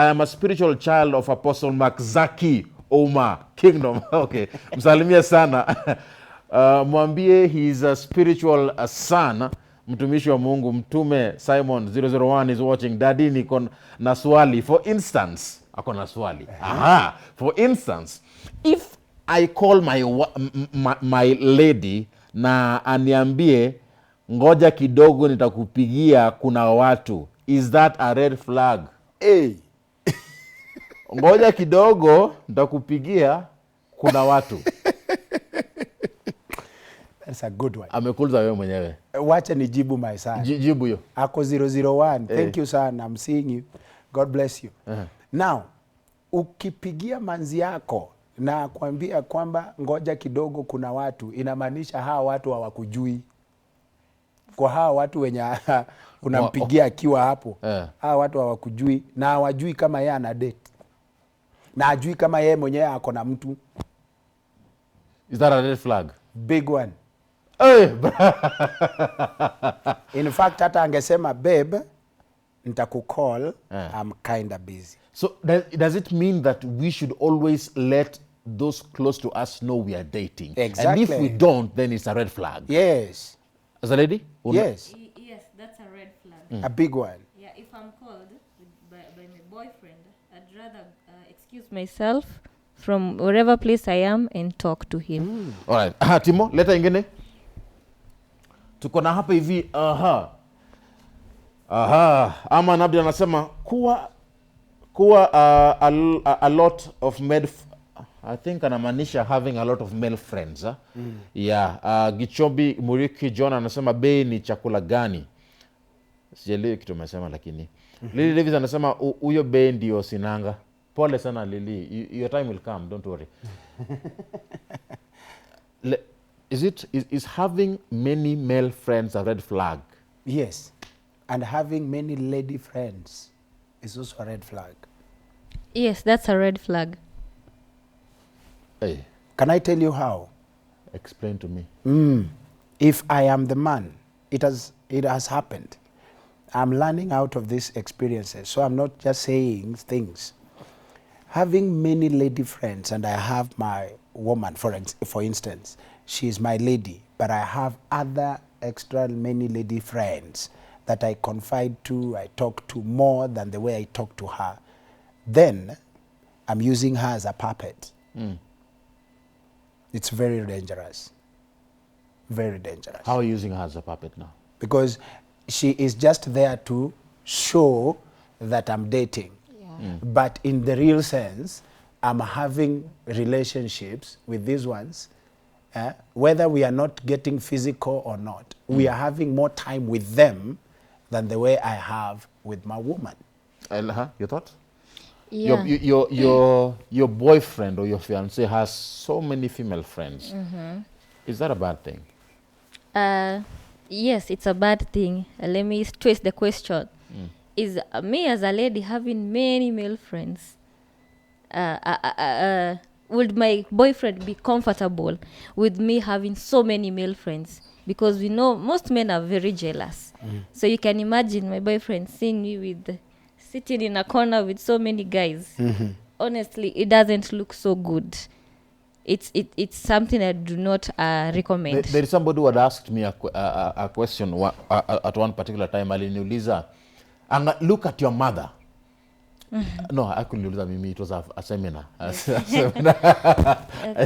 am a spiritual child of Apostle Mark Zaki Oma Kingdom. Okay. Msalimia sana. Mwambie he is a spiritual son. Mtumishi wa Mungu Mtume Simon 001 is watching. Daddy niko na swali. For instance, ako na swali. For instance, if I call my lady na aniambie ngoja kidogo nitakupigia kuna watu, is that a red flag? Ngoja kidogo nitakupigia kuna watu. That's a good one. Amekuuliza wewe mwenyewe. Wacha nijibu my son. Jibu hiyo. Ako 001. Thank you son. I'm seeing you. God bless you. Now, ukipigia manzi yako na kuambia kwamba ngoja kidogo kuna watu, inamaanisha hawa watu hawakujui. Kwa hawa watu wenye unampigia akiwa hapo, hawa watu hawakujui na hawajui kama yeye ana date. Na hajui kama yeye mwenyewe ako na mtu. Is that a red flag? Big one. Hey. In fact, hata angesema babe, nitakukall, I'm kinda busy. So does it mean that we should always let those close to us know we are dating? Exactly. And if we don't, then it's a red flag. Yes. As a lady? Yes. Yes, that's a red flag. A big one. Yeah, if I'm called by my boyfriend, I'd rather excuse myself from wherever place I am and talk to him. All right. Timo, leta ingine. Tuko na hapa hivi. Ama Nabdi anasema kuwa a lot of male, I think anamaanisha having a lot of male friends. Yeah. Gichombi Muriki John anasema bei ni chakula gani? Sijaelewi kitu umesema lakini. Lily Davis anasema huyo bei ndio sinanga. Pole sana Lily. Your time will come, don't worry. Is having many male friends a red flag? Yes. And having many lady friends is also a red flag. Yes, that's a red flag. Hey, Can I tell you how? explain to me. If I am the man, it has happened. I'm learning out of these experiences, so I'm not just saying things. Having many lady friends, and I have my woman, for instance, she's my lady, but I have other extra many lady friends that I confide to, I talk to more than the way I talk to her. Then I'm using her as a puppet. It's very dangerous. Very dangerous. How are you using her as a puppet now? Because she is just there to show that I'm dating. But in the real sense, I'm having relationships with these ones. Whether we are not getting physical or not, we are having more time with them than the way I have with my woman. Your thoughts? Yeah. Your boyfriend or your fiancé has so many female friends. Is that a bad thing? Yes, it's a bad thing. Let me twist the question. Is me as a lady having many male friends? Would my boyfriend be comfortable with me having so many male friends? Because we know most men are very jealous. So you can imagine my boyfriend seeing me with sitting in a corner with so many guys. Honestly, it doesn't look so good. It's something I do not recommend. There is somebody who had asked me a question at one particular time. Aliniuliza, look at your mother. No, I couldn't use mimi. It was a seminar. I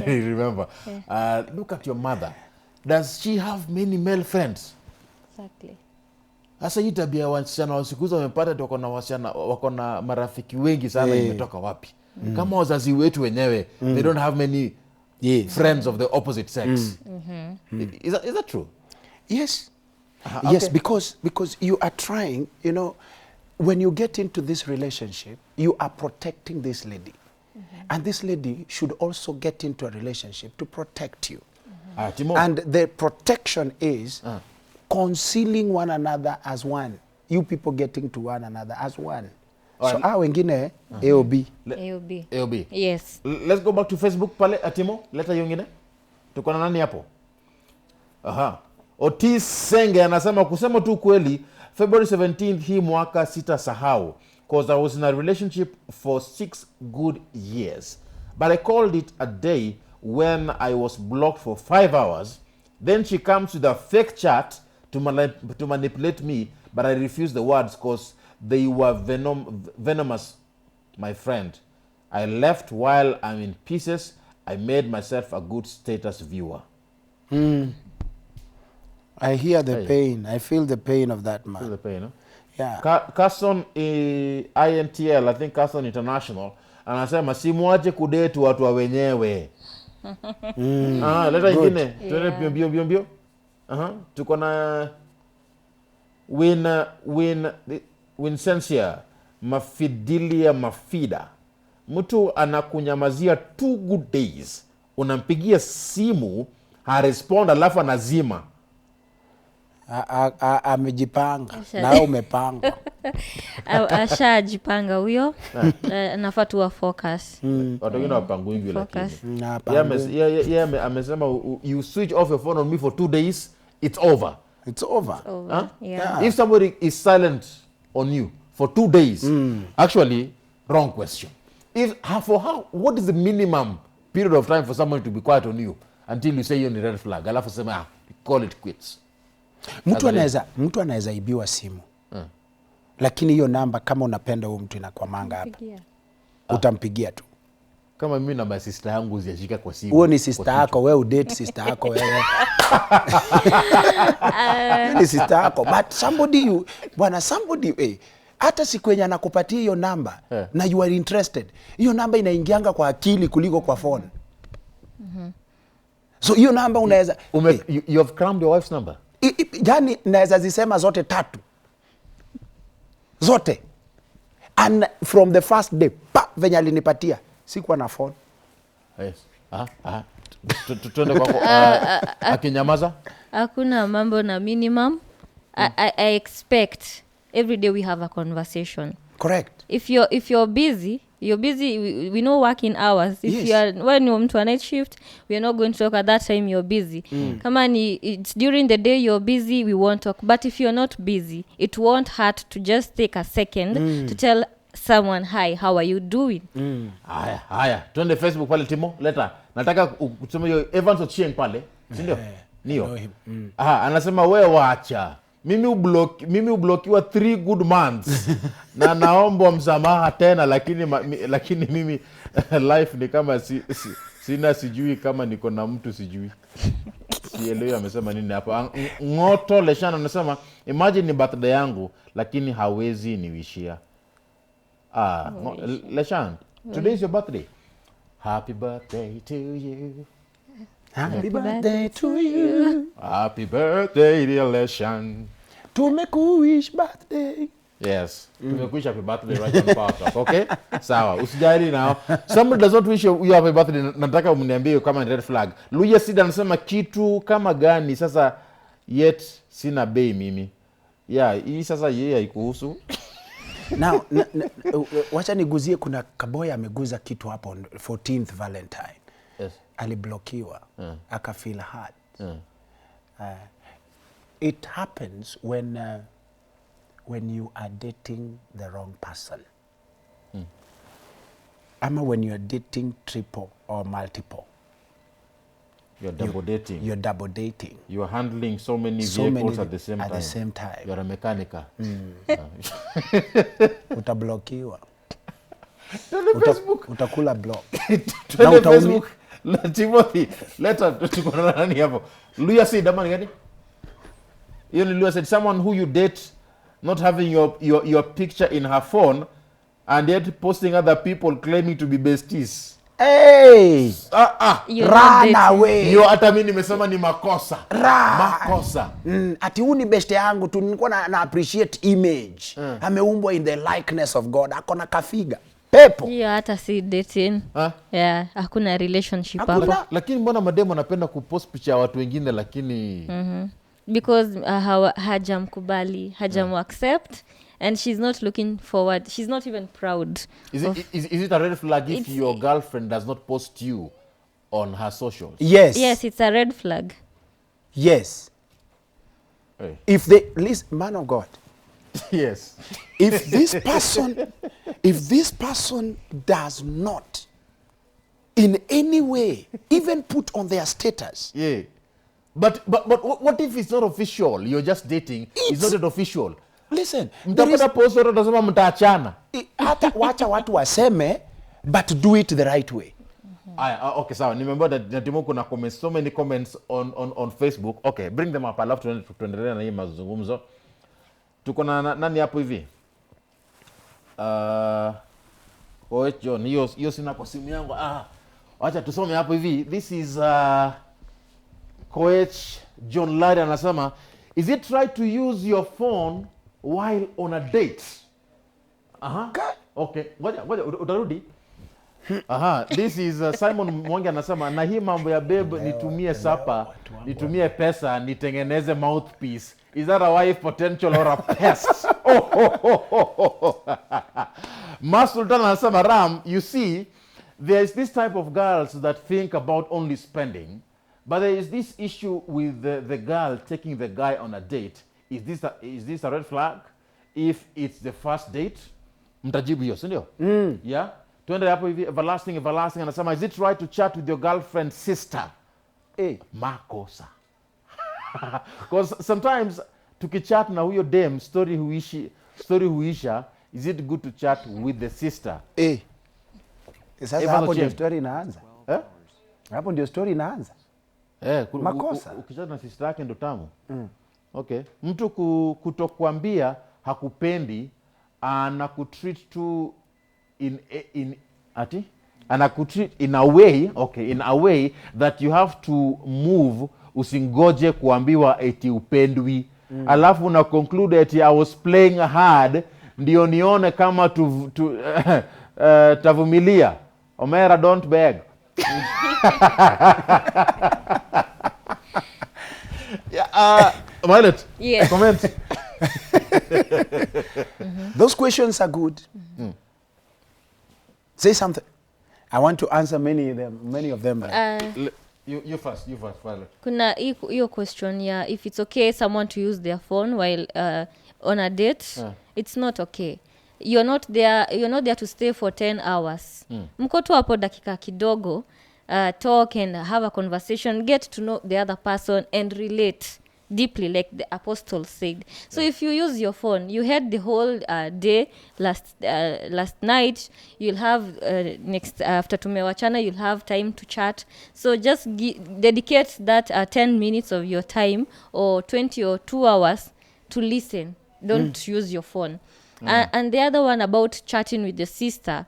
remember. Look at your mother. Does she have many male friends? Exactly. Sasa hii tabia ya wasichana wa siku hizi wamepata tu wako na marafiki wengi sana, imetoka wapi? Kama wazazi wetu wenyewe, they don't have many friends of the opposite sex. Is that true? Yes. Okay. Yes, because you are trying, you know, when you get into this relationship, you are protecting this lady. And this lady should also get into a relationship to protect you. Timo. And the protection is concealing one another as one. You people getting to one another as one. So wengine AOB. AOB. Yes. Let's go back to Facebook pale Atimo. Leta yongine. Tuko na nani hapo? Otis Senge anasema kusema tu kweli February 17th hii mwaka sitasahau because I was in a relationship for 6 good years. But I called it a day when I was blocked for 5 hours. Then she comes with a fake chat to manipulate me, but I refused the words because they were venomous, my friend. I left while I'm in pieces. I made myself a good status viewer. I hear the pain. I feel the pain of that man. Feel the pain, huh? Yeah. Carson INTL, I think Carson International, anasema simuache kudetu watu wa wenyewe. Leta ingine. Tuende mbio. Tuko na Wincentia Mafidilia Mafida. Mtu anakunyamazia 2 good days. Unampigia simu, harespond alafu anazima. Amejipanga na umepanga. Ashajipanga huyo. Anafaa tu focus. Watu wengine wapangu hivi lakini. Yeah, Amesema you switch off your phone on me for 2 days, it's over. it's over. Huh? Yeah. If somebody is silent on you for 2 days, actually, wrong question. What is the minimum period of time for someone to be quiet on you until you say you're in a red flag? Alafu sema, call it quits. Mtu anaweza ibiwa simu. Lakini hiyo namba kama unapenda huyo mtu inakwamanga hapa. Utampigia tu. Kama mimi na my sister yangu ziashika kwa simu. Huo ni sister yako, wewe udate sister yako wewe. Ni sister yako, but somebody hata siku yenye anakupatia hiyo namba na you are interested, hiyo namba inaingianga kwa akili kuliko kwa phone. So hiyo namba unaweza you have crammed your wife's number. Yani naweza zisema zote 3. Zote. And from the first day, venye alinipatia, sikuwa na phone. Yes. Tuende kwako. Akinyamaza? Hakuna mambo na minimum. I expect every day we have a conversation. Correct. If you're busy, we know working hours. If you are when you're mtu night shift, we are not going to talk at that time you're busy. Kama it's during the day you're busy, we won't talk. But if you're not busy, it won't hurt to just take a second to tell someone, hi, how are you doing? Haya. Tuende Facebook pale Timo, leta. Nataka kusema hiyo Evans Ochieng pale, si ndio? Nio. Anasema wewe waacha. Mimi ublokiwa 3 good months. Na naomba msamaha tena lakini mimi life ni kama sina sijui kama niko na mtu sijui. Sielewi amesema nini hapa. Ngoto Leshana anasema imagine ni birthday yangu lakini hawezi niwishia. Leshan, today is your birthday. Happy birthday to you. Happy birthday to you. Happy birthday dear Leshan. Tumekuwish birthday. Yes. Tumekuwish happy birthday right on Power Talk, okay? Sawa. Usijali now. Somebody does not wish you happy birthday. Nataka umniambie kama ni red flag. Luya Sida anasema kitu kama gani sasa yet sina bei mimi. Yeah, hii sasa yeye haikuhusu. Now, wacha niguzie kuna kaboya ameguza kitu hapo 14th Valentine. Yes. Aliblokiwa. Aka feel hurt. It happens when you are dating the wrong person. Ama when you are dating triple or multiple. You're double dating. You're double dating. You are handling so many vehicles at the same time. At the same time. You're a mechanic. Utablokiwa. Twende Facebook. Utakula block. Twende Facebook. Timothy, leta tuko na nani hapo? Luya said amani gani? You know, Luya said someone who you date not having your picture in her phone and yet posting other people claiming to be besties. Hey! You're not Run dating. away. Hiyo hata mimi nimesema ni makosa. Makosa. Ati huu ni best yangu tu, nilikuwa na appreciate image. Ameumbwa in the likeness of God. Akona kafiga. Pepo. Hiyo hata si dating. Yeah, hakuna relationship hapo. Lakini mbona mademo anapenda kupost picha ya watu wengine lakini Because hajamkubali, hajamu-accept, and she's not looking forward. She's not even proud. Is it a red flag if your girlfriend does not post you on her socials? Yes. Yes, it's a red flag. Yes. Hey. If they listen, man of God, Yes. if this person does not in any way even put on their status, Yeah. But what if it's not official? You're just dating. It's not yet official. listen, there is, Mtapata post watu watasema mtaachana. hata wacha watu waseme, but do it the right way. Okay, sawa. Nimember that Timo kuna comments, so many comments on Facebook. Okay, bring them up. Alafu tuendelee na hii mazungumzo. Tuko na nani hapo hivi? Coach John, hiyo sina kwa simu yangu. Acha tusome hapo hivi. This is Coach John Larry anasema, is it right to use your phone while on a date? Okay, ngoja utarudi. This is Simon Mwangi anasema, na hii mambo ya babe nitumie sapa, nitumie pesa, nitengeneze mouthpiece. Is that a wife potential or a pest? Masultan anasema, Ram, you see, there is this type of girls that think about only spending, but there is this issue with the girl taking the guy on a date. Is this a red flag if it's the first date? Mtajibu hiyo, si ndio? Yeah. Tuende hapo hivi. Everlasting anasema, is it right to chat with your girlfriend's sister? Makosa. Because sometimes tukichat na huyo dem story huisha, is it good to chat with the sister? Sasa hapo ndio story inaanza. Hapo ndio story inaanza. Makosa. Ukichat na sister yake ndo tamu. Okay. Mtu kutokuambia hakupendi, anakutreat tu anakutreat in a way that you have to move, usingoje kuambiwa eti upendwi. Alafu una conclude eti I was playing hard ndio nione kama tavumilia. Omera, don't beg. Violet, Yes. comment. Those questions are good. Say something. I want to answer many of them. You first, Violet. Kuna hiyo question ya if it's okay someone to use their phone while on a date. It's not okay. You're not there to stay for 10 hours. Mko tu hapo dakika kidogo, talk and have a conversation, get to know the other person and relate deeply, like the apostle said. So if you use your phone, you had the whole day last night, you'll have next after tumewachana, you'll have time to chat. So just dedicate that 10 minutes of your time or 20 or 2 hours to listen. Don't use your phone. And the other one about chatting with your sister,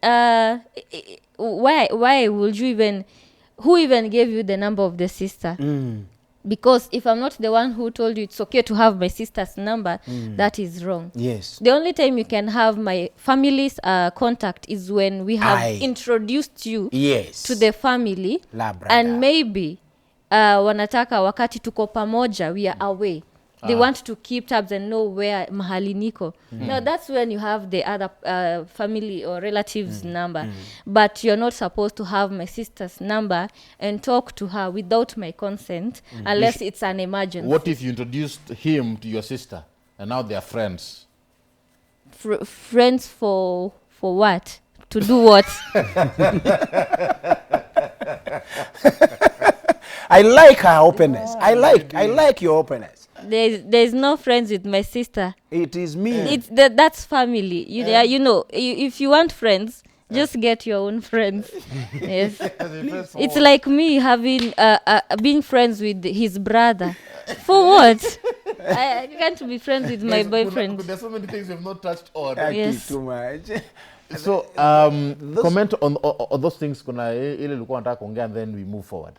why would you even, who even gave you the number of the sister? Because if I'm not the one who told you it's okay to have my sister's number, that is wrong. Yes. The only time you can have my family's contact is when we have introduced you to the family. And maybe wanataka wakati tuko pamoja, we are away. They want to keep tabs and know where mahali niko. Now that's when you have the other family or relatives number. But you're not supposed to have my sister's number and talk to her without my consent unless it's an emergency. What if you introduced him to your sister? And now they are friends. Friends for what? To do what? I like her openness. I like your openness. There's no friends with my sister. It is me. That's family. You know, if you want friends, just get your own friends. Yes. It's like me having being friends with his brother. For what? I can't be friends with my boyfriend. There's so many things we've not touched on. Yes. Too much. So, comment on those things kuna ile ulikuwa unataka kuongea, and then we move forward.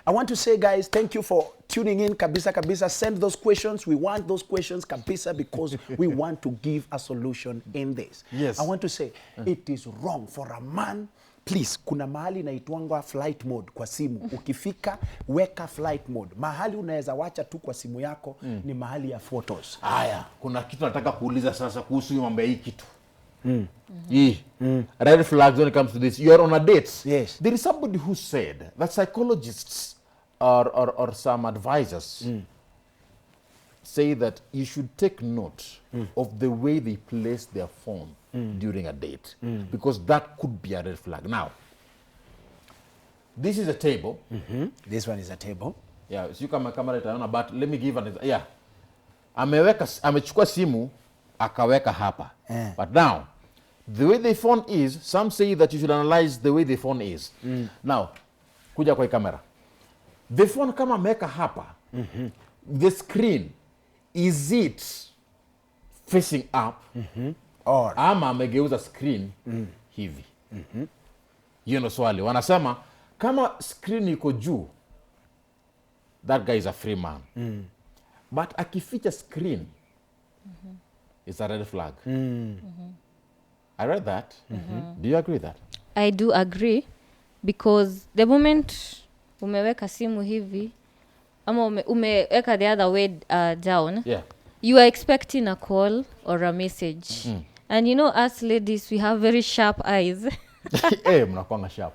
I want to say, guys, thank you for tuning in. Kabisa. Send those questions. We want those questions, kabisa, because we want to give a solution in this. Yes. I want to say, it is wrong for a man. Please, kuna mahali inaitwangwa flight mode kwa simu. Ukifika, weka flight mode. Mahali unaweza wacha tu kwa simu yako ni mahali ya photos. Haya, kuna kitu nataka kuuliza sasa kuhusu mambo ya hii kitu. Red flags when it comes to this. You are on a date. Yes. There is somebody who said that psychologists or some advisors say that you should take note of the way they place their phone during a date, because that could be a red flag. Now, this is a table. This one is a table. Yeah, so you kama camera itaona, but let me give an example. Yeah. Amechukua simu akaweka hapa. But now, the way the phone is, some say that you should analyze the way the phone is. Now, kuja kwa camera. The phone kama ameweka hapa, the screen, is it facing up? Or Ama amegeuza screen hivi? Hiyo ndo swali. Wanasema kama screen iko juu, that guy is a free man. But akificha screen, it's a red flag. I read that. Do you agree with that? I do agree, because the moment umeweka simu hivi ama umeweka the other way down, Yeah. you are expecting a call or a message. And you know, us ladies, we have very sharp eyes. Mnakuanga sharp.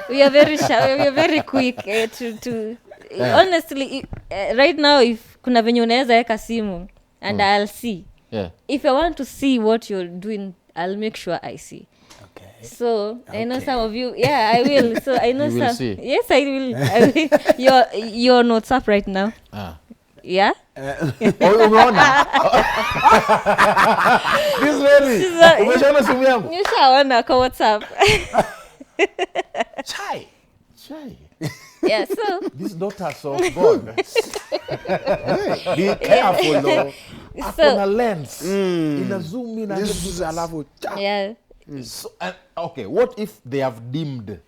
We are very sharp. We are very quick to honestly, right now, if kuna venye unaweza weka simu and I'll see. Yeah. If I want to see what you're doing, I'll make sure I see. okay. So I know some of you. Yeah, I will. So I know You will some. see. Yes, I will. You're on WhatsApp right now. Yeah. Umeona? This lady. Umeshaona simu yangu? Nishaona kwa WhatsApp. Chai. Yeah. So This daughter of God. Be careful, though. Akona lens. Ina zoom in. This is alafu. yeah. So, okay, what if they have dimmed?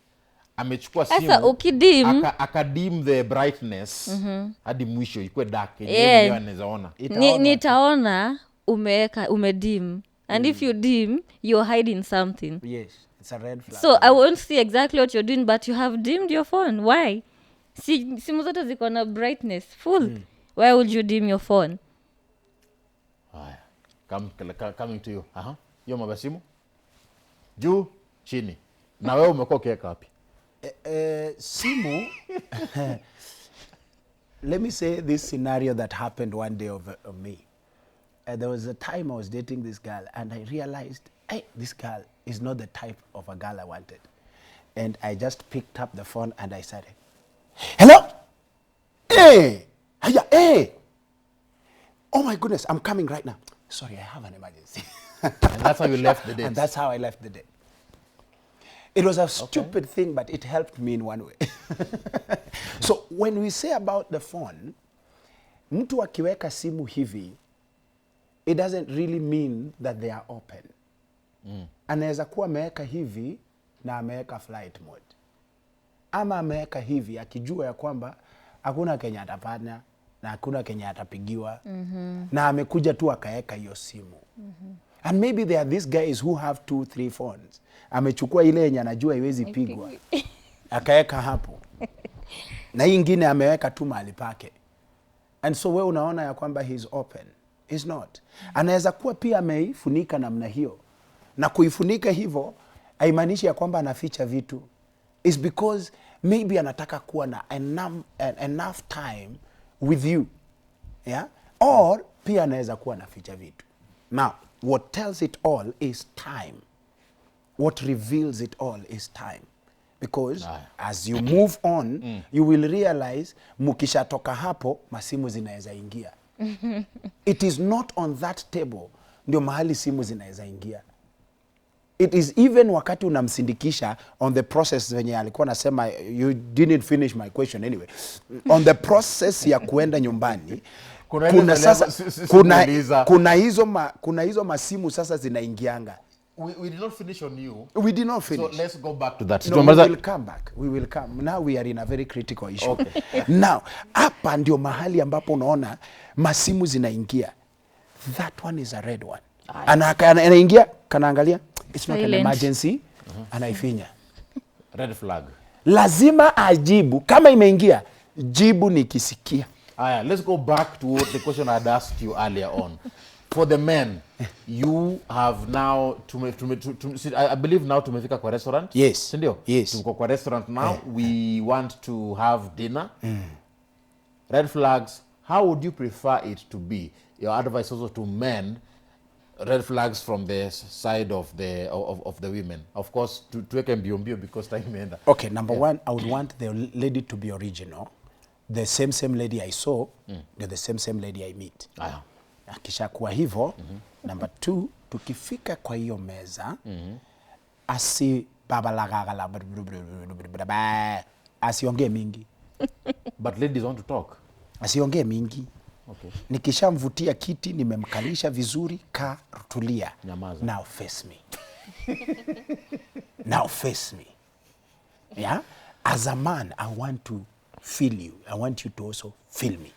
Amechukua Sasa simu. ukidim, Akadim the brightness. Hadi mwisho ikuwe dark. Yeah. Anaweza ona. nitaona umedim. And if you dim, you're hiding something. Yes, it's a red flag. So I won't see exactly what you're doing, but you have dimmed your phone. Why? Simu zote ziko na brightness full. Why would you dim your phone? Coming to you. Hiyo mambo ya simu? Juu, chini. Na wewe umekuwa ukiweka wapi? Simu. Let me say this scenario that happened one day of me. There was a time I was dating this girl, and I realized, hey, this girl is not the type of a girl I wanted. And I just picked up the phone and I said, hello? Hey! Hiya, hey! Oh my goodness, I'm coming right now. Sorry, I have an emergency. And that's how you left the date. And that's how I left the date. It was a stupid thing, but it helped me in one way. So when we say about the phone, mtu akiweka simu hivi, it doesn't really mean that they are open. Anaweza kuwa ameweka hivi na ameweka flight mode. Ama ameweka hivi akijua ya kwamba hakuna Kenya atafanya na hakuna Kenya atapigiwa. Na amekuja tu akaweka hiyo simu. And maybe there are these guys who have 2, 3 phones. Amechukua ile yenye anajua iwezi pigwa. Akaweka hapo. Na hii ingine ameweka tu mahali pake. And so wewe unaona ya kwamba he's open. He's not. Anaweza kuwa pia ameifunika namna hiyo. Na kuifunika hivyo haimaanishi ya kwamba anaficha vitu. It's because maybe anataka kuwa na enough time with you. Yeah? Or pia anaweza kuwa anaficha vitu. Now, what tells it all is time. What reveals it all is time. Because as you move on, you will realize mukishatoka hapo masimu zinaweza ingia. It is not on that table ndio mahali simu zinaweza ingia. It is even wakati unamsindikisha on the process wenye alikuwa nasema, you didn't finish my question anyway. On the process ya kuenda nyumbani, kuna hizo masimu sasa zinaingianga. We did not finish on you. We did not finish. So let's go back to that. No, we will come back. We will come. Now we are in a very critical issue. Okay. Now, hapa ndio mahali ambapo unaona masimu zinaingia. That one is a red one. Anaingia, kanaangalia, it's not an emergency, anaifinya. Red flag. Lazima ajibu. Kama imeingia, jibu nikisikia. Let's go back to the question I had asked you earlier on. For the men, you have now, I believe now tumefika kwa restaurant. Yes. Sindio? Yes. Tumeko kwa restaurant now. We want to have dinner. Red flags, how would you prefer it to be? Your advice also to men, red flags from the side of the women. Of course, to mbio because time enda. Okay, number one, I would want the lady to be original. The same lady I saw, they're the same lady I meet. Akisha kuwa hivyo, number two, tukifika kwa hiyo meza, asiongee mingi. But ladies want to talk. Asiongee mingi. Okay. Nikishamvutia kiti, nimemkalisha vizuri, tulia. Nyamaza. Now face me. Now face me. Yeah? As a man, I want to feel you. I want you to also feel me.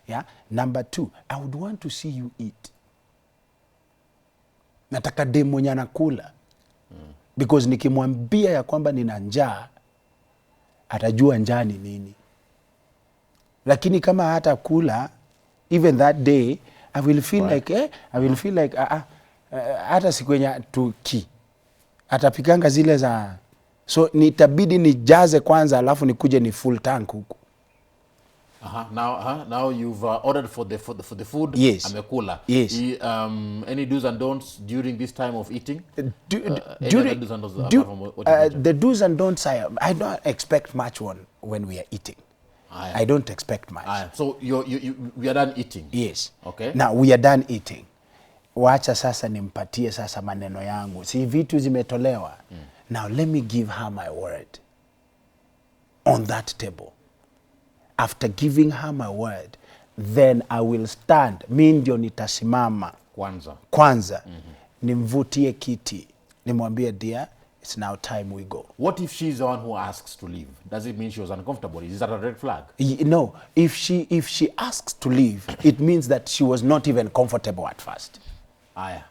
Yeah? Number two, I would want to see you eat. Nataka demu mwenye anakula. Because nikimwambia ya kwamba nina njaa, atajua njaa ni nini. Lakini kama hata kula, even that day, I will feel like, hata siku yenye tuki. Atapikanga zile za, so nitabidi nijaze kwanza, alafu nikuje ni full tank huku. Now you've ordered for the food. Yes. Amekula. Yes. Any do's and don'ts during this time of eating? The do's and don'ts, I don't expect much when we are eating. I don't expect much. So we are done eating. Yes. Okay. Now we are done eating. Wacha sasa nimpatie sasa maneno yangu. Si vitu zimetolewa. Now let me give her my word on that table. After giving her my word, then I will stand. Mi ndio nitasimama. Kwanza. Nimvutie kiti. Nimwambie, dear, it's now time we go. What if she's the one who asks to leave? Does it mean she was uncomfortable? Is that a red flag? No. If she asks to leave, it means that she was not even comfortable at first. I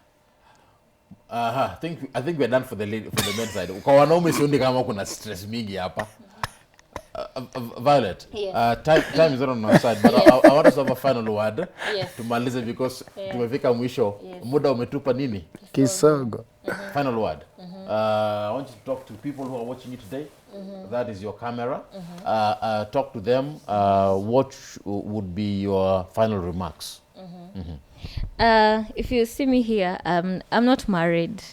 think we're done for the men's side. Kwa wanaume sioni kama kuna stress mingi hapa. Violet, yes. Time is not on our side, but I want us to have a final word. Yes. Tumalize because tumefika mwisho. Yes. Muda umetupa nini? Kisogo. Final word. I want you to talk to people who are watching you today. That is your camera. Talk to them. What would be your final remarks? If you see me here, I'm not married,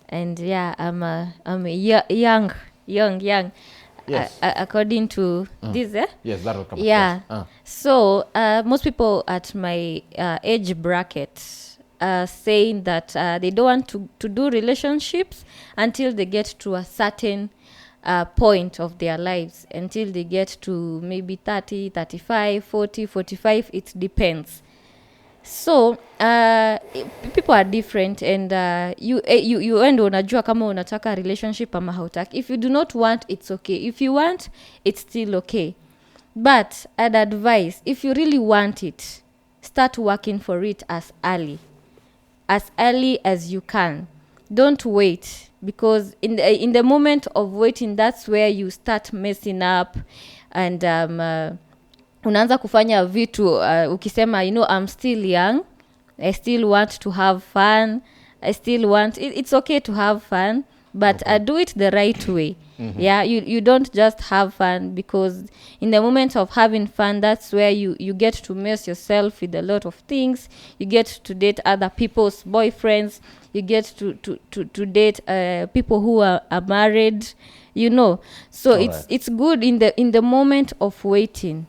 and I'm young. Yes. According to this, yes, that will come. Yeah. So most people at my age bracket are saying that they don't want to do relationships until they get to a certain point of their lives, until they get to maybe 30, 35, 40, 45. It depends. So people are different, and you end unajua kama unataka relationship ama hautaki. If you do not want, it's okay. If you want, it's still okay. But I'd advise, if you really want it, start working for it as early as you can. Don't wait, because in the moment of waiting, that's where you start messing up, and unaanza kufanya vitu ukisema, I'm still young, I still want to have fun, I still want it's okay to have fun, but do it the right way. Yeah, you don't just have fun, because in the moment of having fun, that's where you get to mess yourself with a lot of things. You get to date other people's boyfriends. You get to date people who are married, you know. So it's good in the moment of waiting.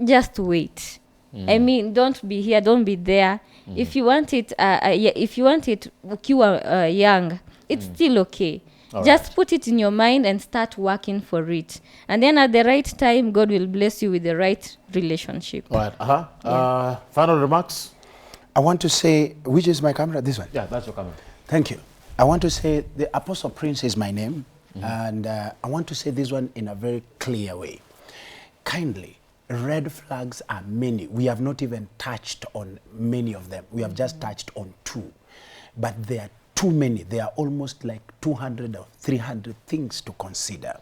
Just wait. I mean, don't be here, don't be there. If you want it if you want it ukiwa young, it's still okay. Just put it in your mind and start working for it, and then at the right time, God will bless you with the right relationship. All right. Final remarks? I want to say, which is my camera? This one? Yeah, that's your camera. Thank you. I want to say the Apostle Prince is my name, and I want to say this one in a very clear way. Kindly, red flags are many. We have not even touched on many of them. We have just touched on 2. But there are too many. There are almost like 200 or 300 things to consider.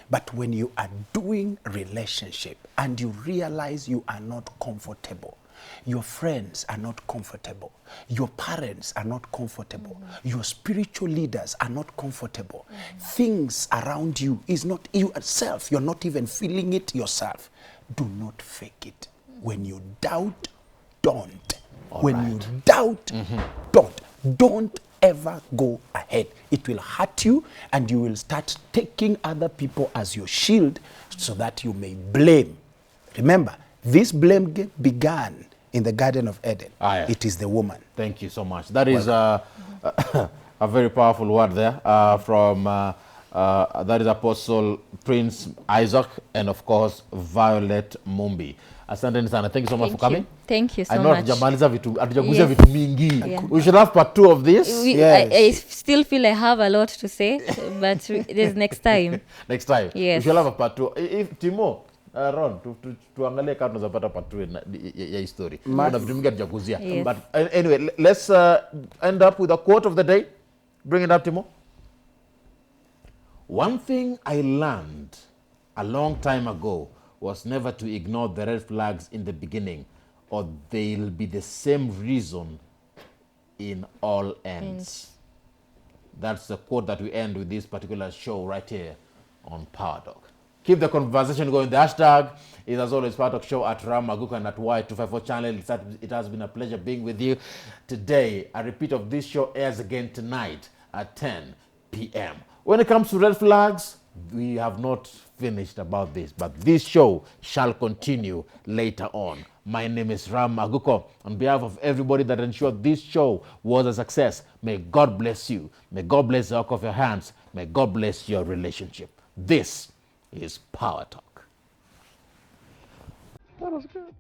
But when you are doing relationship and you realize you are not comfortable, your friends are not comfortable, your parents are not comfortable, your spiritual leaders are not comfortable, things around you is not you yourself, you're not even feeling it yourself, do not fake it. When you doubt, don't. You doubt, don't ever go ahead. It will hurt you, and you will start taking other people as your shield so that you may blame. Remember, this blame game began in the Garden of Eden. It is the woman. Thank you so much. That is a very powerful word there from that is Apostle Prince Isaac and of course Violet Mumbi. Asante sana. Thank you so much for coming. Thank you so much. I know hatujamaliza vitu mingi. We should have part 2 of this. I still feel I have a lot to say, but there's next time. Next time. Yes. We should have a part 2. If Timo, Ron, tuangalie kama tunaweza part 2 ya story. Kuna vitu mingi hatujaguzia. But anyway, let's end up with a quote of the day. Bring it up, Timo. One thing I learned a long time ago was never to ignore the red flags in the beginning, or they'll be the same reason in all ends. That's the quote that we end with this particular show right here on Power Talk. Keep the conversation going. The hashtag is, as always, Power Talk Show at Ram Aguko and at Y254 channel. It has been a pleasure being with you today. A repeat of this show airs again tonight at 10 p.m. When it comes to red flags, we have not finished about this, but this show shall continue later on. My name is Ram Aguko. On behalf of everybody that ensured this show was a success, may God bless you. May God bless the work of your hands. May God bless your relationship. This is Power Talk. That was good.